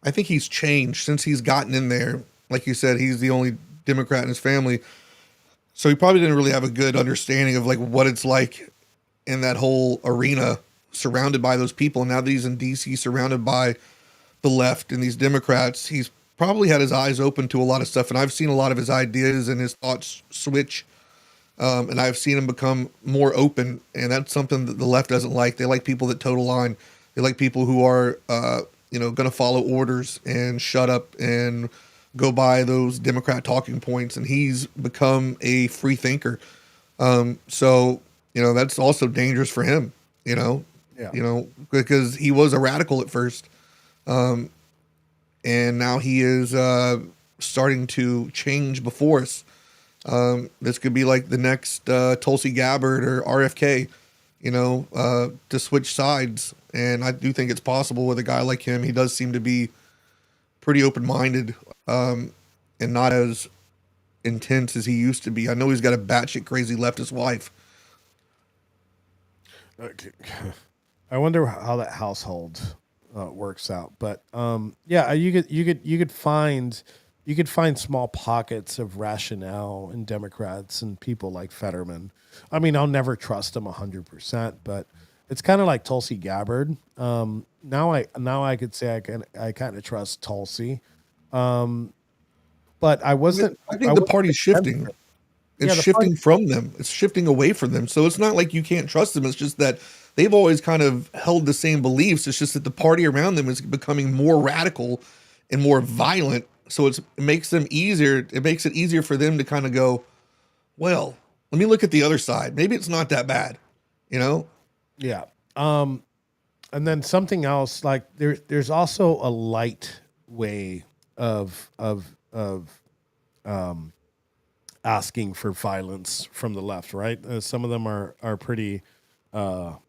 I think he's changed since he's gotten in there. Like you said, he's the only Democrat in his family. So he probably didn't really have a good understanding of like what it's like in that whole arena surrounded by those people. And now that he's in DC surrounded by the left and these Democrats, he's probably had his eyes open to a lot of stuff. And I've seen a lot of his ideas and his thoughts switch. And I've seen him become more open. And that's something that the left doesn't like. They like people that toe the line. They like people who are, going to follow orders and shut up and go by those Democrat talking points. And he's become a free thinker. So, that's also dangerous for him, because he was a radical at first. And now he is starting to change before us. This could be like the next Tulsi Gabbard or RFK, to switch sides. And I do think it's possible with a guy like him. He does seem to be pretty open-minded and not as intense as he used to be. I know he's got a batshit crazy leftist wife. I wonder how that household works out. But yeah, you could find small pockets of rationale in Democrats and people like Fetterman. I mean, I'll never trust him 100%, but it's kind of like Tulsi Gabbard. Now I could say I kind of trust Tulsi. But I wasn't. I think the party's shifting. It's shifting from them. It's shifting away from them. So it's not like you can't trust them. It's just that they've always kind of held the same beliefs. It's just that the party around them is becoming more radical and more violent. So it makes them easier. It makes it easier for them to kind of go, well, let me look at the other side. Maybe it's not that bad, Yeah. And then something else, like there's also a light way of asking for violence from the left, right? Some of them are pretty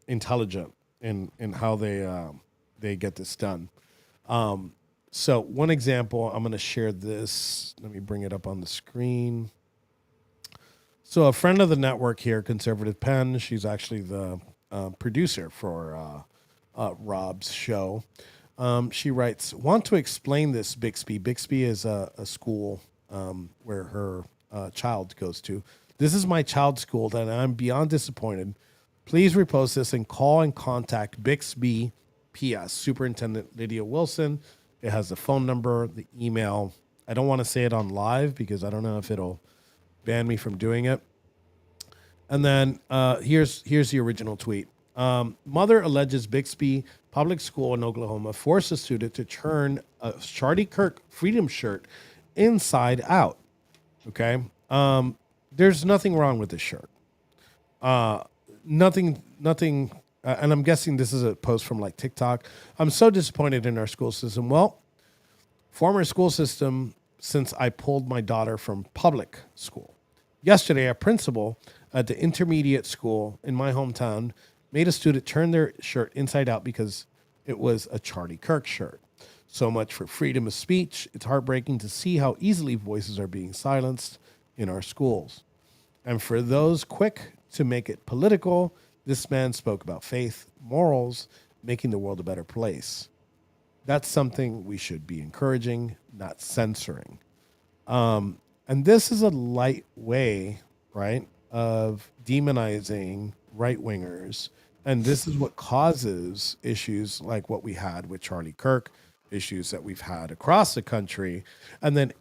intelligent in how they get this done. So one example, I'm going to share this. Let me bring it up on the screen. So a friend of the network here, Conservative Pen, she's actually the producer for Rob's show. She writes, want to explain this, Bixby. Bixby is a school where her child goes to. This is my child's school, and I'm beyond disappointed. Please repost this and call and contact Bixby, P.S. Superintendent Lydia Wilson. It has the phone number, the email. I don't want to say it on live because I don't know if it'll ban me from doing it. And then here's the original tweet. Mother alleges Bixby Public School in Oklahoma forced a student to turn a Charlie Kirk Freedom shirt inside out. Okay. There's nothing wrong with this shirt. Nothing. And I'm guessing this is a post from like TikTok. I'm so disappointed in our school system. Well, former school system since I pulled my daughter from public school. Yesterday, a principal at the intermediate school in my hometown made a student turn their shirt inside out because it was a Charlie Kirk shirt. So much for freedom of speech. It's heartbreaking to see how easily voices are being silenced in our schools. And for those quick to make it political, this man spoke about faith, morals, making the world a better place. that's something we should be encouraging, not censoring. And this is a light way, right, of demonizing right wingers. And this is what causes issues like what we had with Charlie Kirk, issues that we've had across the country. And then,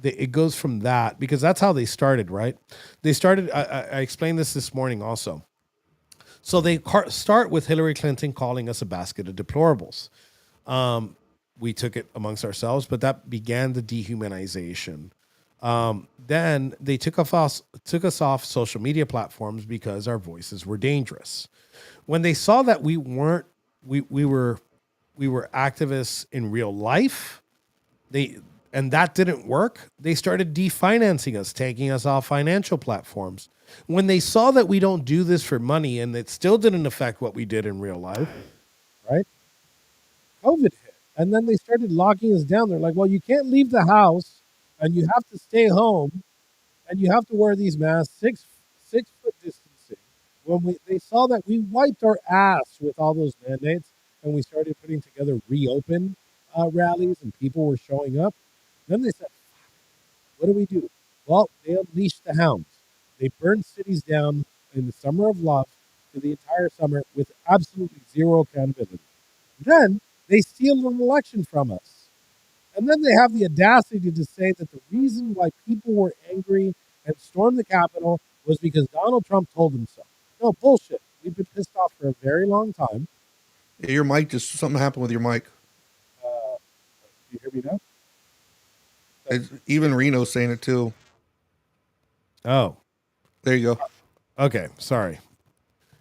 it goes from that, because that's how they started, right? They started, I explained this morning also. So they start with Hillary Clinton calling us a basket of deplorables. We took it amongst ourselves, but that began the dehumanization. Then they took us off social media platforms because our voices were dangerous. When they saw that we were activists in real life, and that didn't work, they started definancing us, taking us off financial platforms. When they saw that we don't do this for money and it still didn't affect what we did in real life, right? COVID hit. And then they started locking us down. They're like, well, you can't leave the house and you have to stay home and you have to wear these masks, six foot distancing. When they saw that, we wiped our ass with all those mandates, and we started putting together reopen rallies and people were showing up. Then they said, what do we do? Well, they unleashed the hounds. They burned cities down in the summer of love for the entire summer with absolutely zero accountability. Then they steal an election from us. And then they have the audacity to say that the reason why people were angry and stormed the Capitol was because Donald Trump told them so. No, bullshit. We've been pissed off for a very long time. Yeah, your mic, just something happened with your mic. You hear me now? Even Reno's saying it too. Oh. There you go. Okay, sorry.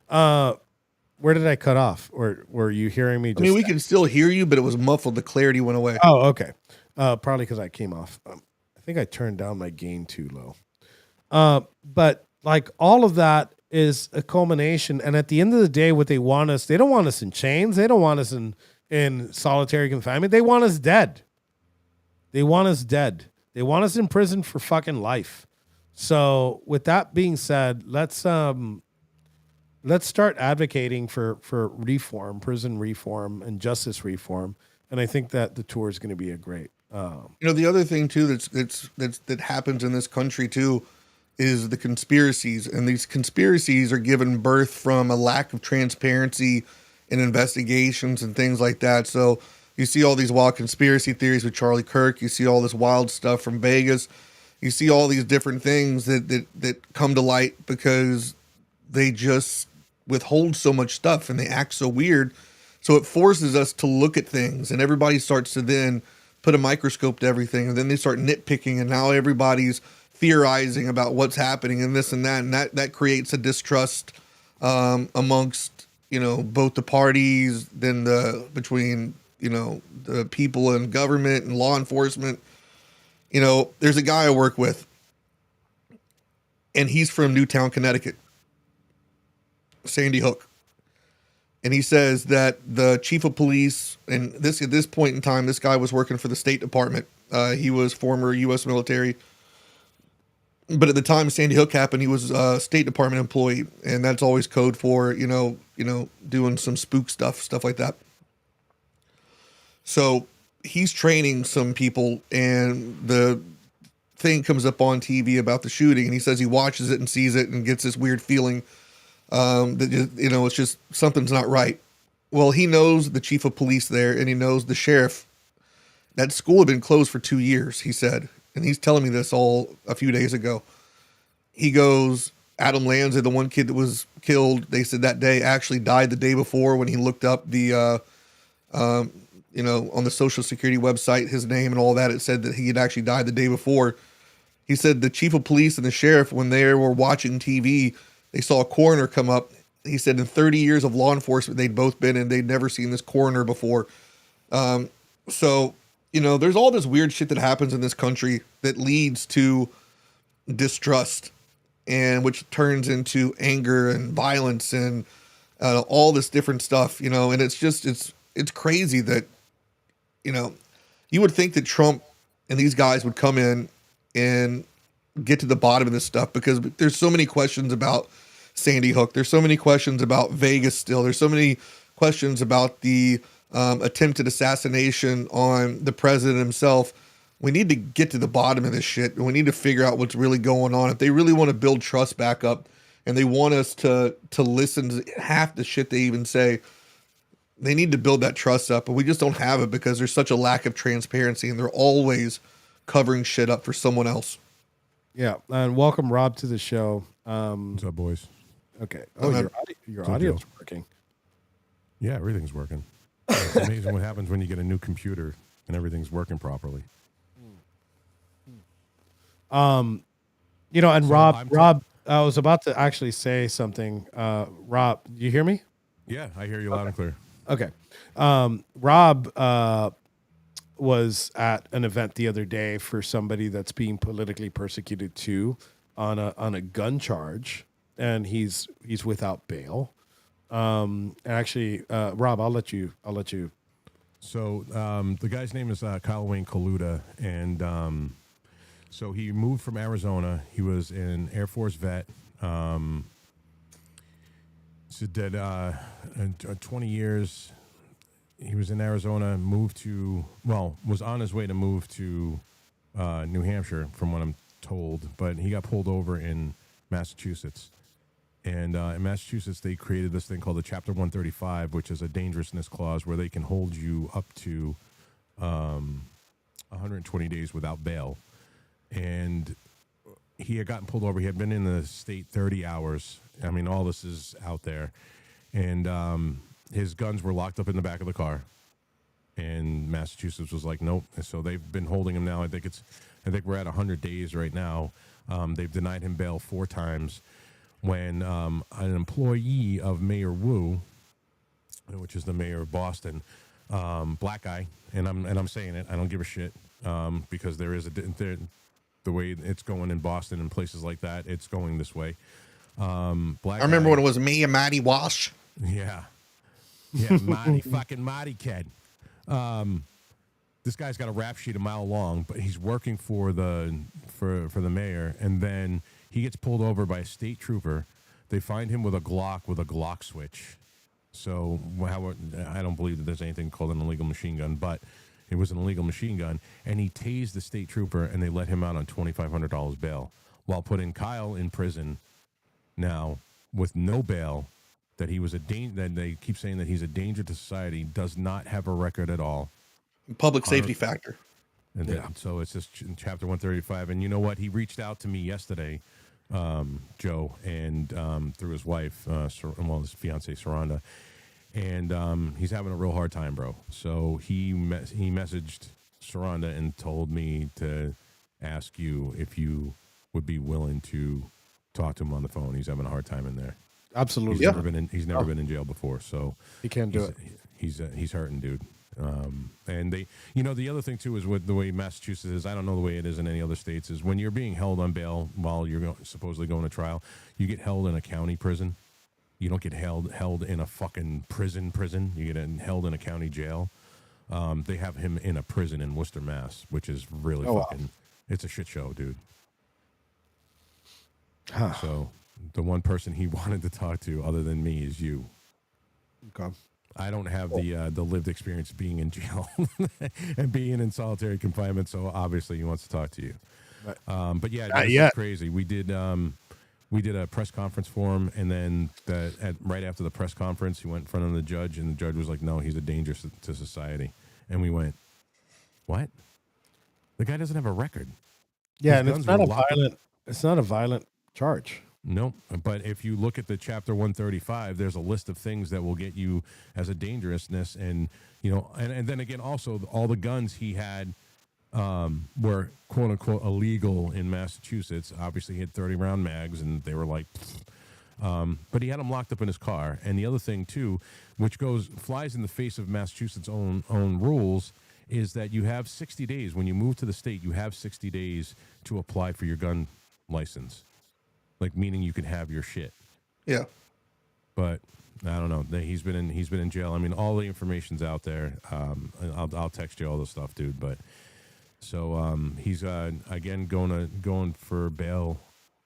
Where did I cut off? Or were you hearing me? I mean, we can still hear you, but it was muffled. The clarity went away. Oh, okay. Probably because I came off. I think I turned down my gain too low. But like all of that is a culmination. And at the end of the day, what they want us, they don't want us in chains. They don't want us in solitary confinement. They want us dead. They want us dead. They want us in prison for fucking life. So with that being said, let's start advocating for reform, prison reform, and justice reform. And I think that the tour is going to be a great. The other thing too that happens in this country too is the conspiracies, and these conspiracies are given birth from a lack of transparency in investigations and things like that. So you see all these wild conspiracy theories with Charlie Kirk. You see all this wild stuff from Vegas. You see all these different things that come to light because they just withhold so much stuff and they act so weird. So it forces us to look at things, and everybody starts to then put a microscope to everything, and then they start nitpicking, and now everybody's theorizing about what's happening and this and that creates a distrust amongst both the parties, then between the people and government and law enforcement. There's a guy I work with, and he's from Newtown, Connecticut, Sandy Hook. And he says that the chief of police, and at this point in time, this guy was working for the State Department. He was former U.S. military. But at the time Sandy Hook happened, he was a State Department employee. And that's always code for, doing some spook stuff like that. So he's training some people, and the thing comes up on TV about the shooting, and he says he watches it and sees it and gets this weird feeling that it's just something's not right. Well, he knows the chief of police there, and he knows the sheriff. That school had been closed for 2 years, he said, and he's telling me this all a few days ago. He goes, Adam Lanza, the one kid that was killed, they said that day actually died the day before. When he looked up the on the Social Security website, his name and all that, it said that he had actually died the day before. He said the chief of police and the sheriff, when they were watching TV, they saw a coroner come up. He said in 30 years of law enforcement, they'd both been in, they'd never seen this coroner before. So, there's all this weird shit that happens in this country that leads to distrust, and which turns into anger and violence and all this different stuff, and it's just, it's crazy that, you would think that Trump and these guys would come in and get to the bottom of this stuff, because there's so many questions about Sandy Hook. There's so many questions about Vegas still. There's so many questions about the attempted assassination on the president himself. We need to get to the bottom of this shit. We need to figure out what's really going on. If they really want to build trust back up and they want us to listen to half the shit they even say, they need to build that trust up. But we just don't have it because there's such a lack of transparency and they're always covering shit up for someone else. Yeah. And welcome, Rob, to the show. What's up, boys? Okay. Oh, your audio's working. Yeah, everything's working. It's amazing what happens when you get a new computer and everything's working properly. And so Rob, I was about to actually say something. Rob, you hear me? Yeah, I hear you loud and clear. Okay. Rob was at an event the other day for somebody that's being politically persecuted too on a gun charge, and he's without bail. Actually, Rob, I'll let you. So the guy's name is Kyle Wayne Coluda, and so he moved from Arizona. He was an Air Force vet. So did 20 years. He was in Arizona, was on his way to move to New Hampshire, from what I'm told, but he got pulled over in Massachusetts. And in Massachusetts, they created this thing called the Chapter 135, which is a dangerousness clause where they can hold you up to 120 days without bail. And he had gotten pulled over. He had been in the state 30 hours. I mean, all this is out there. And his guns were locked up in the back of the car. And Massachusetts was like, nope. And so they've been holding him now. I think we're at 100 days right now. They've denied him bail 4 times. When an employee of Mayor Wu, which is the mayor of Boston, black guy, and I'm saying it, I don't give a shit, because there is the way it's going in Boston and places like that, it's going this way. I remember when it was me and Matty Walsh. Yeah, Marty kid. This guy's got a rap sheet a mile long, but he's working for the mayor, and then he gets pulled over by a state trooper. They find him with a Glock switch. So I don't believe that there's anything called an illegal machine gun, but it was an illegal machine gun. And he tased the state trooper, and they let him out on $2,500 bail, while putting Kyle in prison now with no bail. That he was that they keep saying that he's a danger to society, does not have a record at all. Public safety factor. And then, so it's just Chapter 135. And you know what? He reached out to me yesterday, Joe, and through his wife, his fiance, Saranda. And he's having a real hard time, bro. So he messaged Saranda and told me to ask you if you would be willing to talk to him on the phone. He's having a hard time in there. Absolutely. He's never been in jail before, so he can't do it. He's hurting, dude. And they, the other thing too is with the way Massachusetts is. I don't know the way it is in any other states. Is when you're being held on bail while you're supposedly going to trial, you get held in a county prison. You don't get held in a fucking prison. You get held in a county jail. They have him in a prison in Worcester, Mass, which is really fucking. It's a shit show, dude. So the one person he wanted to talk to other than me is you. Okay. I don't have the lived experience being in jail and being in solitary confinement, so obviously he wants to talk to you. But yeah, it's crazy. We did a press conference for him, and then right after the press conference, he went in front of the judge, and the judge was like, "No, he's a danger to society." And we went, "What? The guy doesn't have a record." Yeah, and it's not a violent charge. No, but if you look at the Chapter 135, there's a list of things that will get you as a dangerousness, and and then again, also all the guns he had were quote unquote illegal in Massachusetts. Obviously, he had 30-round mags, and they were like, but he had them locked up in his car. And the other thing too, which flies in the face of Massachusetts' own rules, is that you have 60 days when you move to the state. You have 60 days to apply for your gun license. Like, meaning you can have your shit. Yeah. But I don't know. He's been in jail. I mean, all the information's out there. I'll text you all the stuff, dude. But so he's again going for bail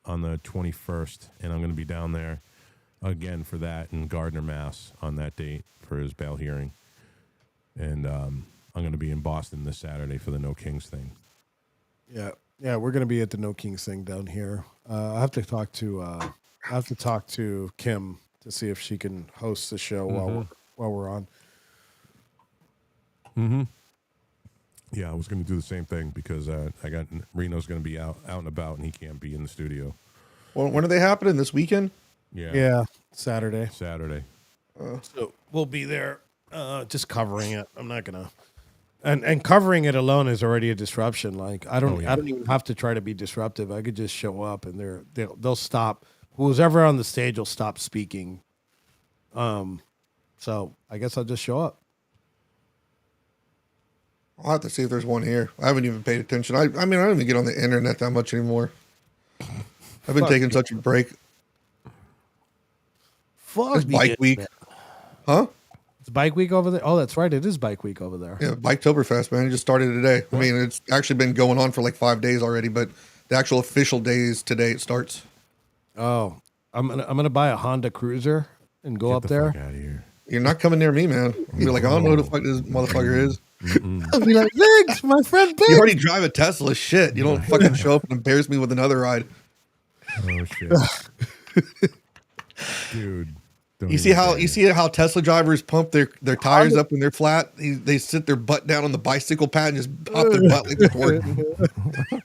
on the 21st, and I'm going to be down there again for that in Gardner, Mass, on that date for his bail hearing. And I'm going to be in Boston this Saturday for the No Kings thing. Yeah, we're gonna be at the No Kings thing down here. I have to talk to Kim to see if she can host the show while we're on. Mm-hmm. Yeah, I was going to do the same thing because I got Reno's going to be out and about, and he can't be in the studio. Well, when are they happening? This weekend? Yeah, Saturday. So we'll be there, just covering it. I'm not gonna, and covering it alone is already a disruption. Like I don't even have to try to be disruptive. I could just show up, and they'll stop. Who's ever on the stage will stop speaking. So I guess I'll just show up. I'll have to see if there's one here. I haven't even paid attention. I mean, I don't even get on the internet that much anymore. I've been taking such a break. It's bike week. Huh? It's bike week over there? Oh, that's right. It is bike week over there. Yeah, Biketoberfest, man. It just started today. I mean, it's actually been going on for like 5 days already, but the actual official day is today it starts. Oh, I'm gonna buy a Honda Cruiser and go up there. Fuck out of here. You're not coming near me, man. You're like, I don't know who the fuck this motherfucker is. I'll be like, Biggs, my friend Biggs. You already drive a Tesla. Shit. You don't fucking show up and embarrass me with another ride. Oh shit. Dude. You see how Tesla drivers pump their tires up when they're flat? They sit their butt down on the bicycle pad and just pop their butt like they're twerking.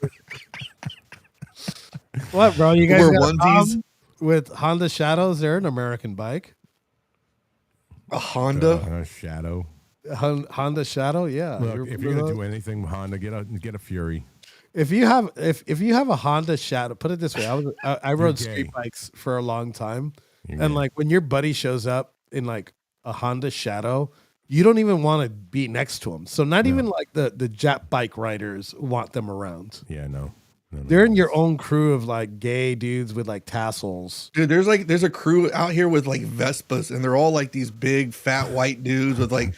What, bro? You guys wear got onesies with Honda Shadows? They're an American bike. A Honda Shadow. Honda Shadow, yeah. Look, if you're gonna do anything with Honda, get a Fury. If you have a Honda Shadow, put it this way: I rode street bikes for a long time, and like when your buddy shows up in like a Honda Shadow, you don't even want to be next to him. So not even like the Jap bike riders want them around. Yeah, no. They're in your own crew of like gay dudes with like tassels. Dude, there's a crew out here with like Vespas, and they're all like these big fat white dudes with like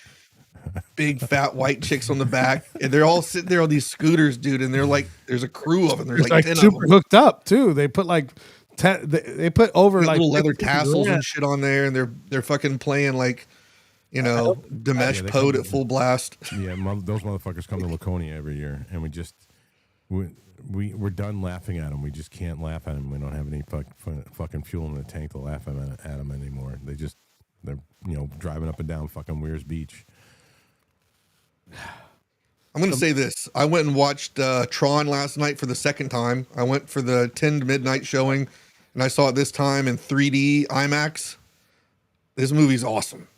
big fat white chicks on the back, and they're all sitting there on these scooters, dude. And they're like, there's a crew of them. There's like 10 super of them hooked up too. They put like they put over like little leather tassels and shit on there, and they're fucking playing like, you know, Dimesh Pode at full blast. Yeah, those motherfuckers come to Laconia every year, and we're done laughing at them. We just can't laugh at them. We don't have any fucking fuel in the tank to laugh at them anymore. They're driving up and down fucking Weir's Beach. I'm going to say this. I went and watched Tron last night for the second time. I went for the 10 to midnight showing, and I saw it this time in 3D IMAX. This movie's awesome.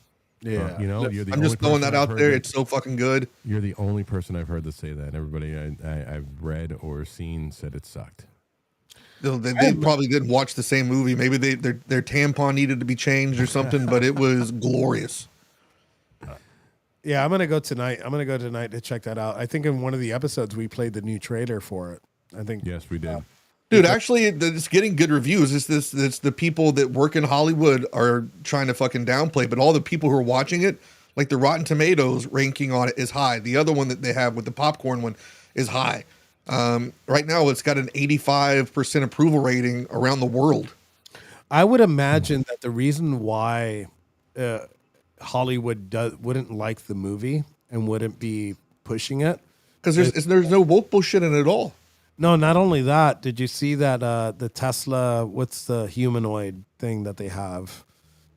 Yeah. You're the I'm just throwing that out there. It's so fucking good. You're the only person I've heard to say that. Everybody I've read or seen said it sucked. They probably didn't watch the same movie. Maybe their tampon needed to be changed or something, but it was glorious. Yeah, I'm gonna go tonight. To check that out. I think in one of the episodes we played the new trailer for it. I think yes, we did. Dude, actually, it's getting good reviews. It's the people that work in Hollywood are trying to fucking downplay, but all the people who are watching it, like the Rotten Tomatoes ranking on it is high. The other one that they have with the popcorn one is high. Right now, it's got an 85% approval rating around the world. I would imagine that the reason why Hollywood wouldn't like the movie and wouldn't be pushing it because there's no woke bullshit in it at all. No, not only that. Did you see that the Tesla? What's the humanoid thing that they have?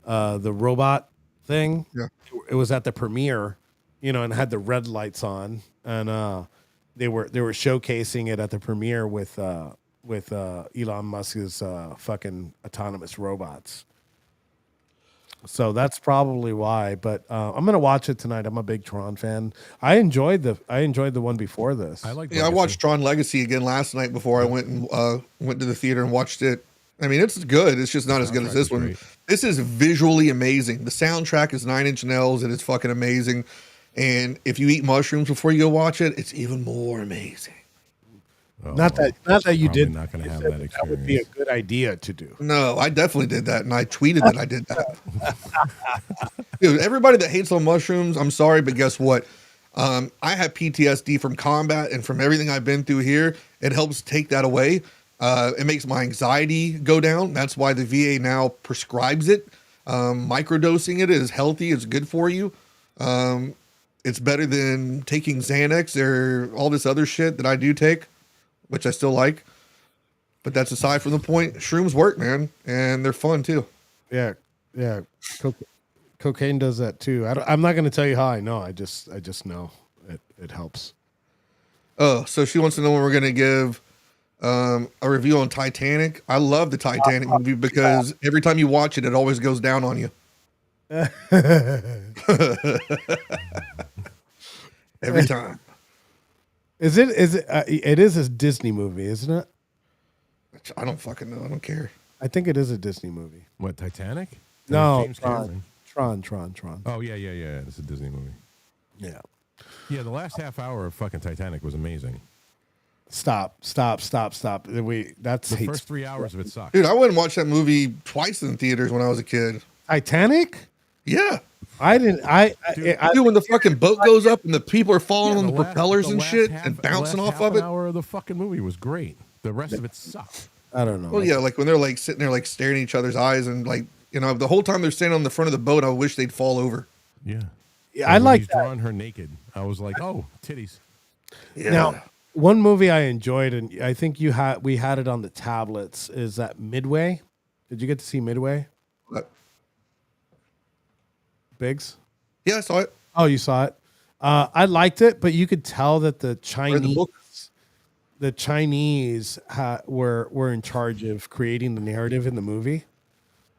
The robot thing. Yeah, it was at the premiere, and had the red lights on, and they were showcasing it at the premiere with Elon Musk's fucking autonomous robots. So that's probably why. But I'm gonna watch it tonight. I'm a big Tron fan. I enjoyed the one before this. I watched Tron Legacy again last night before I went to the theater and watched it. I mean, it's good. It's just not as good as this one. Great. This is visually amazing. The soundtrack is 9 Inch Nails, and it's fucking amazing. And if you eat mushrooms before you go watch it, it's even more amazing. Not that you did. Not going to have that experience. That would be a good idea to do. No, I definitely did that, and I tweeted that I did that. Dude, everybody that hates on mushrooms, I'm sorry, but guess what? I have PTSD from combat and from everything I've been through here. It helps take that away. It makes my anxiety go down. That's why the VA now prescribes it. Microdosing it is healthy. It's good for you. it's better than taking Xanax or all this other shit that I do take, which I still like. But that's aside from the point. Shrooms work, man, and they're fun too. Yeah. Cocaine does that too. I'm not going to tell you how I know. I just know it helps. Oh, so she wants to know when we're going to give a review on Titanic. I love the Titanic movie because every time you watch it, it always goes down on you. Every time. Is it? It is a Disney movie, isn't it? I don't fucking know. I don't care. I think it is a Disney movie. What, Titanic? No, James Cameron. Tron. Oh yeah. It's a Disney movie. Yeah. Yeah, the last half hour of fucking Titanic was amazing. Stop. That's The hate first 3 hours of it sucked. Dude, I went and watched that movie twice in theaters when I was a kid. Titanic? Yeah. I didn't. Dude, when the fucking boat goes up and the people are falling on the propellers and shit and bouncing off of it. The hour of the fucking movie was great. The rest of it sucked. I don't know. Well, yeah, like when they're like sitting there like staring at each other's eyes and like, you know, the whole time they're standing on the front of the boat, I wish they'd fall over. Yeah. I like he's that. drawing her naked. I was like, oh, titties. Yeah. Now, one movie I enjoyed, and I think we had it on the tablets, is that Midway. Did you get to see Midway? What? Biggs? Yeah, I saw it. Oh, you saw it. I liked it, but you could tell that the Chinese were in charge of creating the narrative in the movie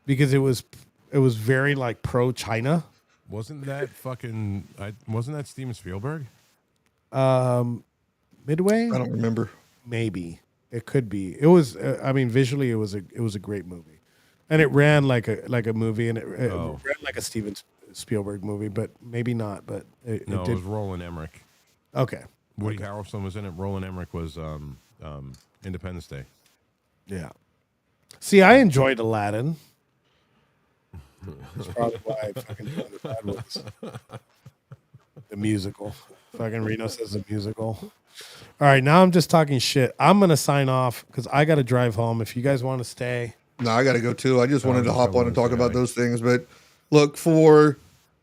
because it was very like pro China. Wasn't that Steven Spielberg? Midway? I don't remember. Maybe it could be. It was. I mean, visually, it was a great movie, and it ran like a movie, and it ran like a Steven Spielberg movie, but maybe not. But it did. It was Roland Emmerich. Okay. Woody Harrelson was in it. Roland Emmerich was Independence Day. Yeah. See, I enjoyed Aladdin. That's probably why I fucking joined the Bad Boys. The musical. Fucking Reno says the musical. All right, now I'm just talking shit. I'm going to sign off because I got to drive home. If you guys want to stay. No, I got to go too. I just wanted to hop on and talk about those things. But look for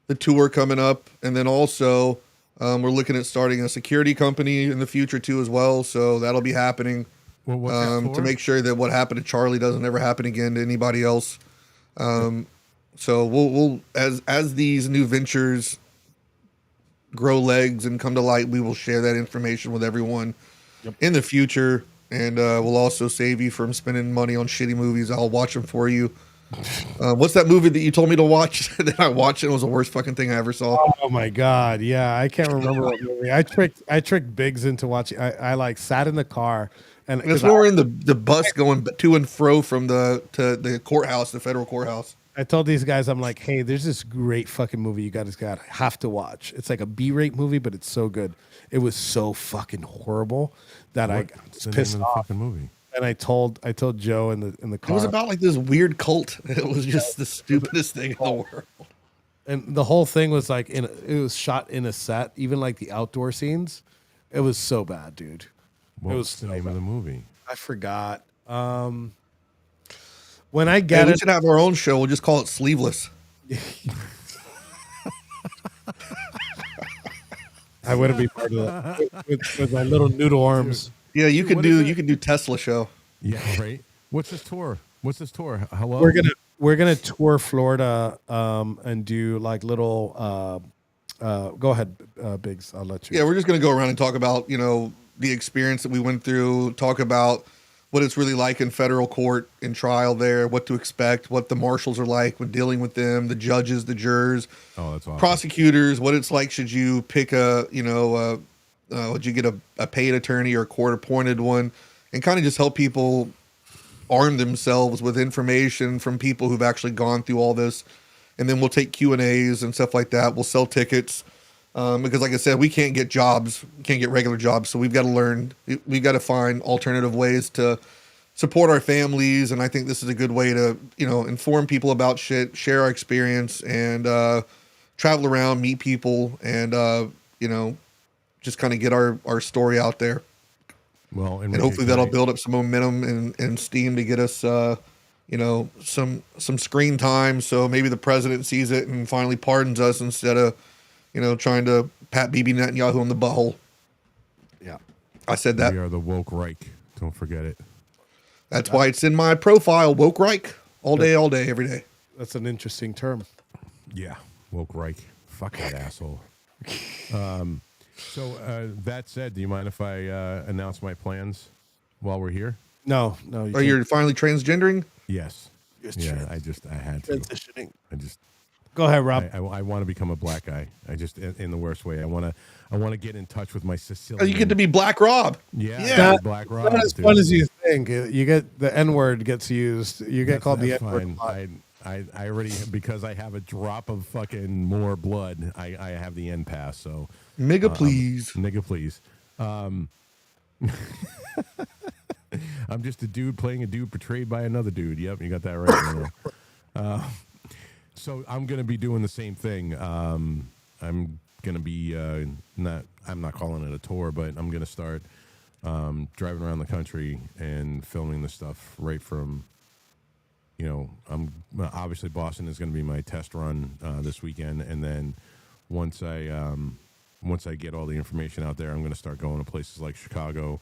the tour coming up. And then also we're looking at starting a security company in the future too as well. So that'll be happening to make sure that what happened to Charlie doesn't ever happen again to anybody else. So we'll as these new ventures grow legs and come to light, we will share that information with everyone in the future. And we'll also save you from spending money on shitty movies. I'll watch them for you. What's that movie that you told me to watch that I watched and it was the worst fucking thing I ever saw? Oh my God. Yeah. I can't remember what movie. I tricked Biggs into watching. I like sat in the car and it's when we're in the bus going to and fro from the courthouse, the federal courthouse. I told these guys, I'm like, hey, there's this great fucking movie you guys have to watch. It's like a B-rate movie, but it's so good. It was so fucking horrible that I was pissed off. Fucking movie? And I told Joe in the car. It was about like this weird cult. It was just the stupidest thing in the world. And the whole thing was like it was shot in a set, even like the outdoor scenes. It was so bad, dude. What was the name of the movie? I forgot. When I get we should have our own show. We'll just call it Sleeveless. I wouldn't be part of that with my little noodle arms. Yeah, you could do Tesla show. Yeah, right. What's this tour? Hello. We're gonna tour Florida and do like little. Go ahead, Biggs. I'll let you. Yeah, we're just gonna go around and talk about the experience that we went through. Talk about what it's really like in federal court in trial there, what to expect, what the marshals are like when dealing with them, the judges, the jurors, that's awesome. Prosecutors, what it's like should you pick would you get a paid attorney or a court appointed one, and kind of just help people arm themselves with information from people who've actually gone through all this. And then we'll take Q&As and stuff like that. We'll sell tickets. Because like I said, we can't get jobs, can't get regular jobs. So we've got to learn, we've got to find alternative ways to support our families. And I think this is a good way to, inform people about shit, share our experience, and travel around, meet people, and, just kind of get our story out there. Well, and hopefully that'll build up some momentum and steam to get us, some screen time. So maybe the president sees it and finally pardons us instead of trying to pat Bibi Netanyahu on the butthole. Yeah. I said that. We are the woke Reich. Don't forget it. That's why it's in my profile, woke Reich. All day, every day. That's an interesting term. Yeah, woke Reich. Fuck that asshole. So that said, do you mind if I announce my plans while we're here? No. You're finally transgendering? Yes. Yeah, I had to. Transitioning. Go ahead, Rob. I want to become a black guy. I just in the worst way. I want to get in touch with my Sicilian. You get to be Black Rob. Yeah. Black Rob. Not as fun as you think. You get the N word gets used. You get called the N word. I already, because I have a drop of fucking more blood, I have the N pass. So nigga, please. Nigga, please. I'm just a dude playing a dude portrayed by another dude. Yep, you got that right. So I'm going to be doing the same thing. I'm going to be I'm not calling it a tour, but I'm going to start driving around the country and filming the stuff right from, obviously Boston is going to be my test run this weekend. And then once I get all the information out there, I'm going to start going to places like Chicago.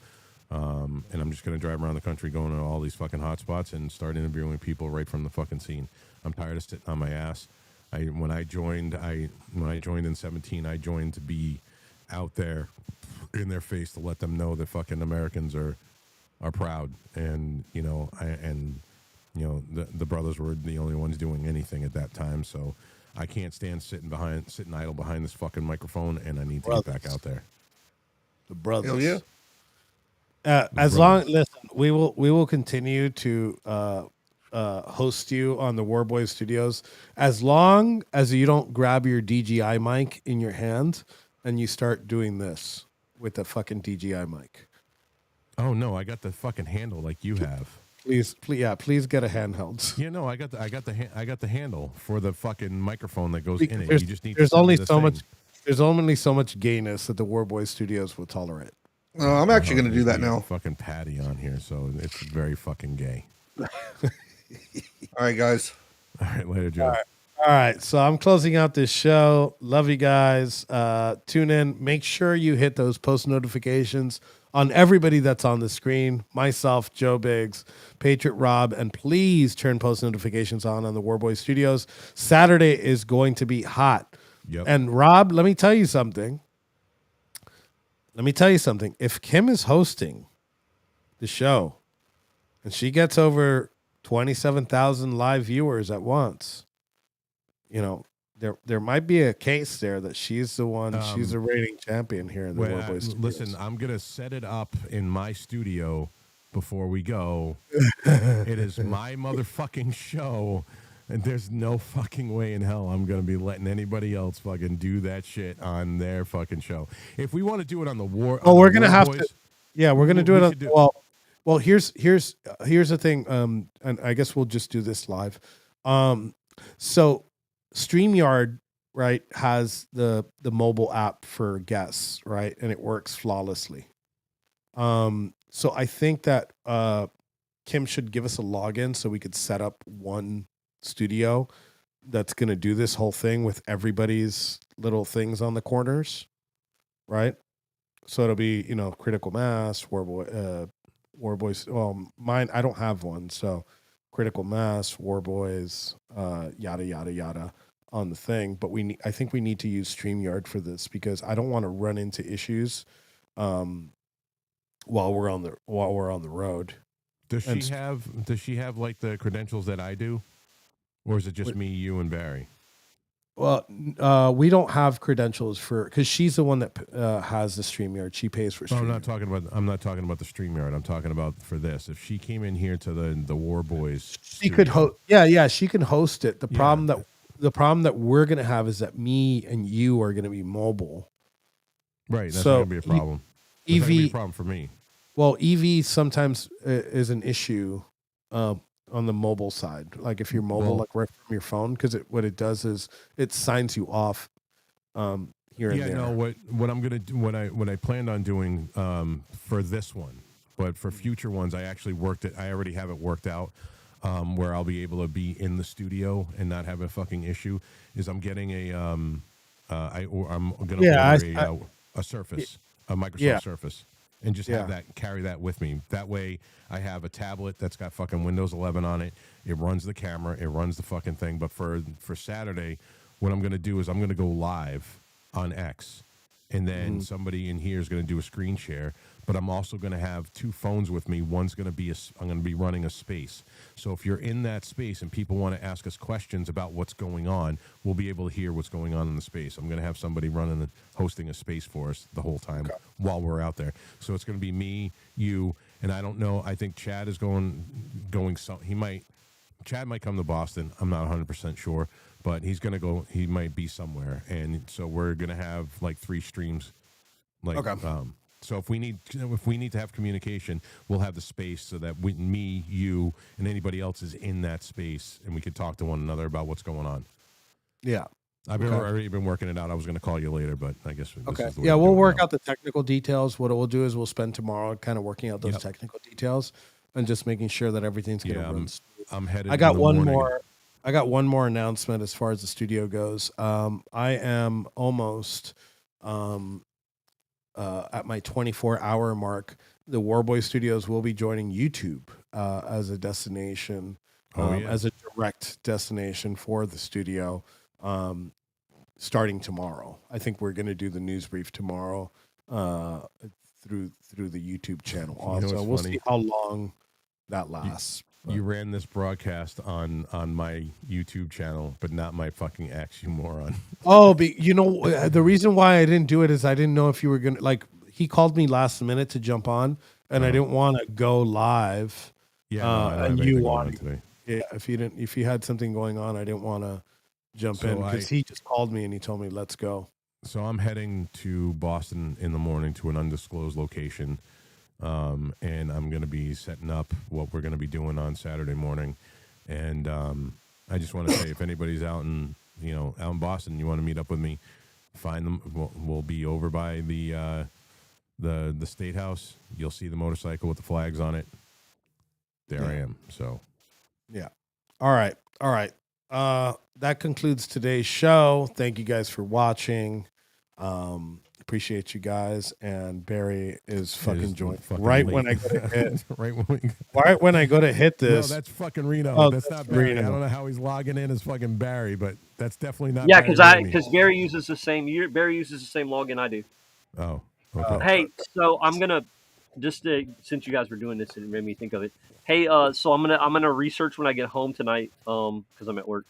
And I'm just going to drive around the country going to all these fucking hot spots and start interviewing people right from the fucking scene. I'm tired of sitting on my ass. When I joined in 2017, I joined to be out there in their face to let them know that fucking Americans are proud. And, the brothers were the only ones doing anything at that time. So I can't stand sitting idle behind this fucking microphone, and I need to get back out there. The brothers. Hell yeah. Listen, we will continue to host you on the War Boys Studios as long as you don't grab your DJI mic in your hand and you start doing this with the fucking DJI mic. Oh no, I got the fucking handle like you have. Please get a handheld. Yeah, no, I got the handle for the fucking microphone that goes in it. You just need. There's only so much gayness that the War Boys Studios will tolerate. I'm actually going to do that now. Fucking Patty on here, so it's very fucking gay. All right, guys. All right, later, Joe. All right, so I'm closing out this show. Love you guys. Tune in. Make sure you hit those post notifications on everybody that's on the screen. Myself, Joe Biggs, Patriot Rob, and please turn post notifications on the War Boy Studios. Saturday is going to be hot. Yep. And Rob, let me tell you something. If Kim is hosting the show and she gets over 27,000 live viewers at once, there might be a case there that she's the one, she's the rating champion here in the War Boys Studios. Listen, I'm going to set it up in my studio before we go. It is my motherfucking show. And there's no fucking way in hell I'm going to be letting anybody else fucking do that shit on their fucking show. If we want to do it on the War... Oh, we're going to have to... Yeah, we're going to do it on... Well, here's the thing, and I guess we'll just do this live. So StreamYard, right, has the mobile app for guests, right? And it works flawlessly. So I think that Kim should give us a login so we could set up one studio that's going to do this whole thing with everybody's little things on the corners, right? So it'll be, Critical Mass, War Boys. Well, mine, I don't have one. So Critical Mass, War Boys, yada, yada, yada on the thing. But I think we need to use StreamYard for this because I don't want to run into issues while we're on the road. Does she have like the credentials that I do? Or is it just me, you, and Barry? Well, we don't have credentials because she's the one that has the StreamYard. She pays for StreamYard. I'm not talking about the StreamYard. I'm talking about for this. If she came in here to the War Boys, she could host. Yeah, she can host it. The problem that we're gonna have is that me and you are gonna be mobile. Right. That's not gonna be a problem. That's not gonna be a problem for me. Well, EV sometimes is an issue. On the mobile side, like if you're mobile, like right from your phone, because what it does is it signs you off here and there. No, what I'm gonna do, what I planned on doing for this one, but for future ones, I actually I already have it worked out where I'll be able to be in the studio and not have a fucking issue. Is I'm getting I'm gonna order a Surface, a Microsoft Surface, and just have that, carry that with me. That way, I have a tablet that's got fucking Windows 11 on it. It runs the camera, it runs the fucking thing. But for Saturday, what I'm gonna do is I'm gonna go live on X, and then somebody in here is gonna do a screen share. But I'm also going to have two phones with me. One's going to be I'm going to be running a space. So if you're in that space and people want to ask us questions about what's going on, we'll be able to hear what's going on in the space. I'm going to have somebody hosting a space for us the whole time while we're out there. So it's going to be me, you, and I don't know. I think Chad is going. Chad might come to Boston. I'm not 100% sure, but he's going to go. He might be somewhere, and so we're going to have like 3 streams. So if we need to have communication, we'll have the space so that me, you, and anybody else is in that space, and we can talk to one another about what's going on. Yeah, I've already been working it out. I was going to call you later, but I guess this is the way yeah, to we'll do it work now. out the technical details. What we'll do is we'll spend tomorrow kind of working out those technical details and just making sure that everything's going to run smooth. I'm headed. I got in the one morning. more. I got one more announcement as far as the studio goes. I am almost. At my 24-hour mark, the Warboy Studios will be joining YouTube as a destination, as a direct destination for the studio, starting tomorrow. I think we're going to do the news brief tomorrow through the YouTube channel. Also, we'll see how long that lasts. You ran this broadcast on my YouTube channel, but not my fucking X, you moron. Oh, but the reason why I didn't do it is I didn't know if you were going to, like, he called me last minute to jump on, and I didn't want to go live. Yeah, no, I don't have and anything you going on wanted, today. yeah, if you had something going on, I didn't want to jump in because he just called me and he told me, let's go. So I'm heading to Boston in the morning to an undisclosed location. And I'm going to be setting up what we're going to be doing on Saturday morning. And I just want to say, if anybody's out in Boston, you want to meet up with me, find them. We'll be over by the State House. You'll see the motorcycle with the flags on it. There I am. So, yeah. All right. That concludes today's show. Thank you guys for watching. Appreciate you guys, and Barry is fucking joined right when I go to hit. right when I go to hit this. No, that's fucking Reno. Oh, that's not Barry. Reno. I don't know how he's logging in as fucking Barry, but that's definitely not. Yeah, Barry because Barry uses the same login I do. Oh, okay. Hey, so I'm gonna since you guys were doing this, it made me think of it. Hey, so I'm gonna research when I get home tonight. Because I'm at work.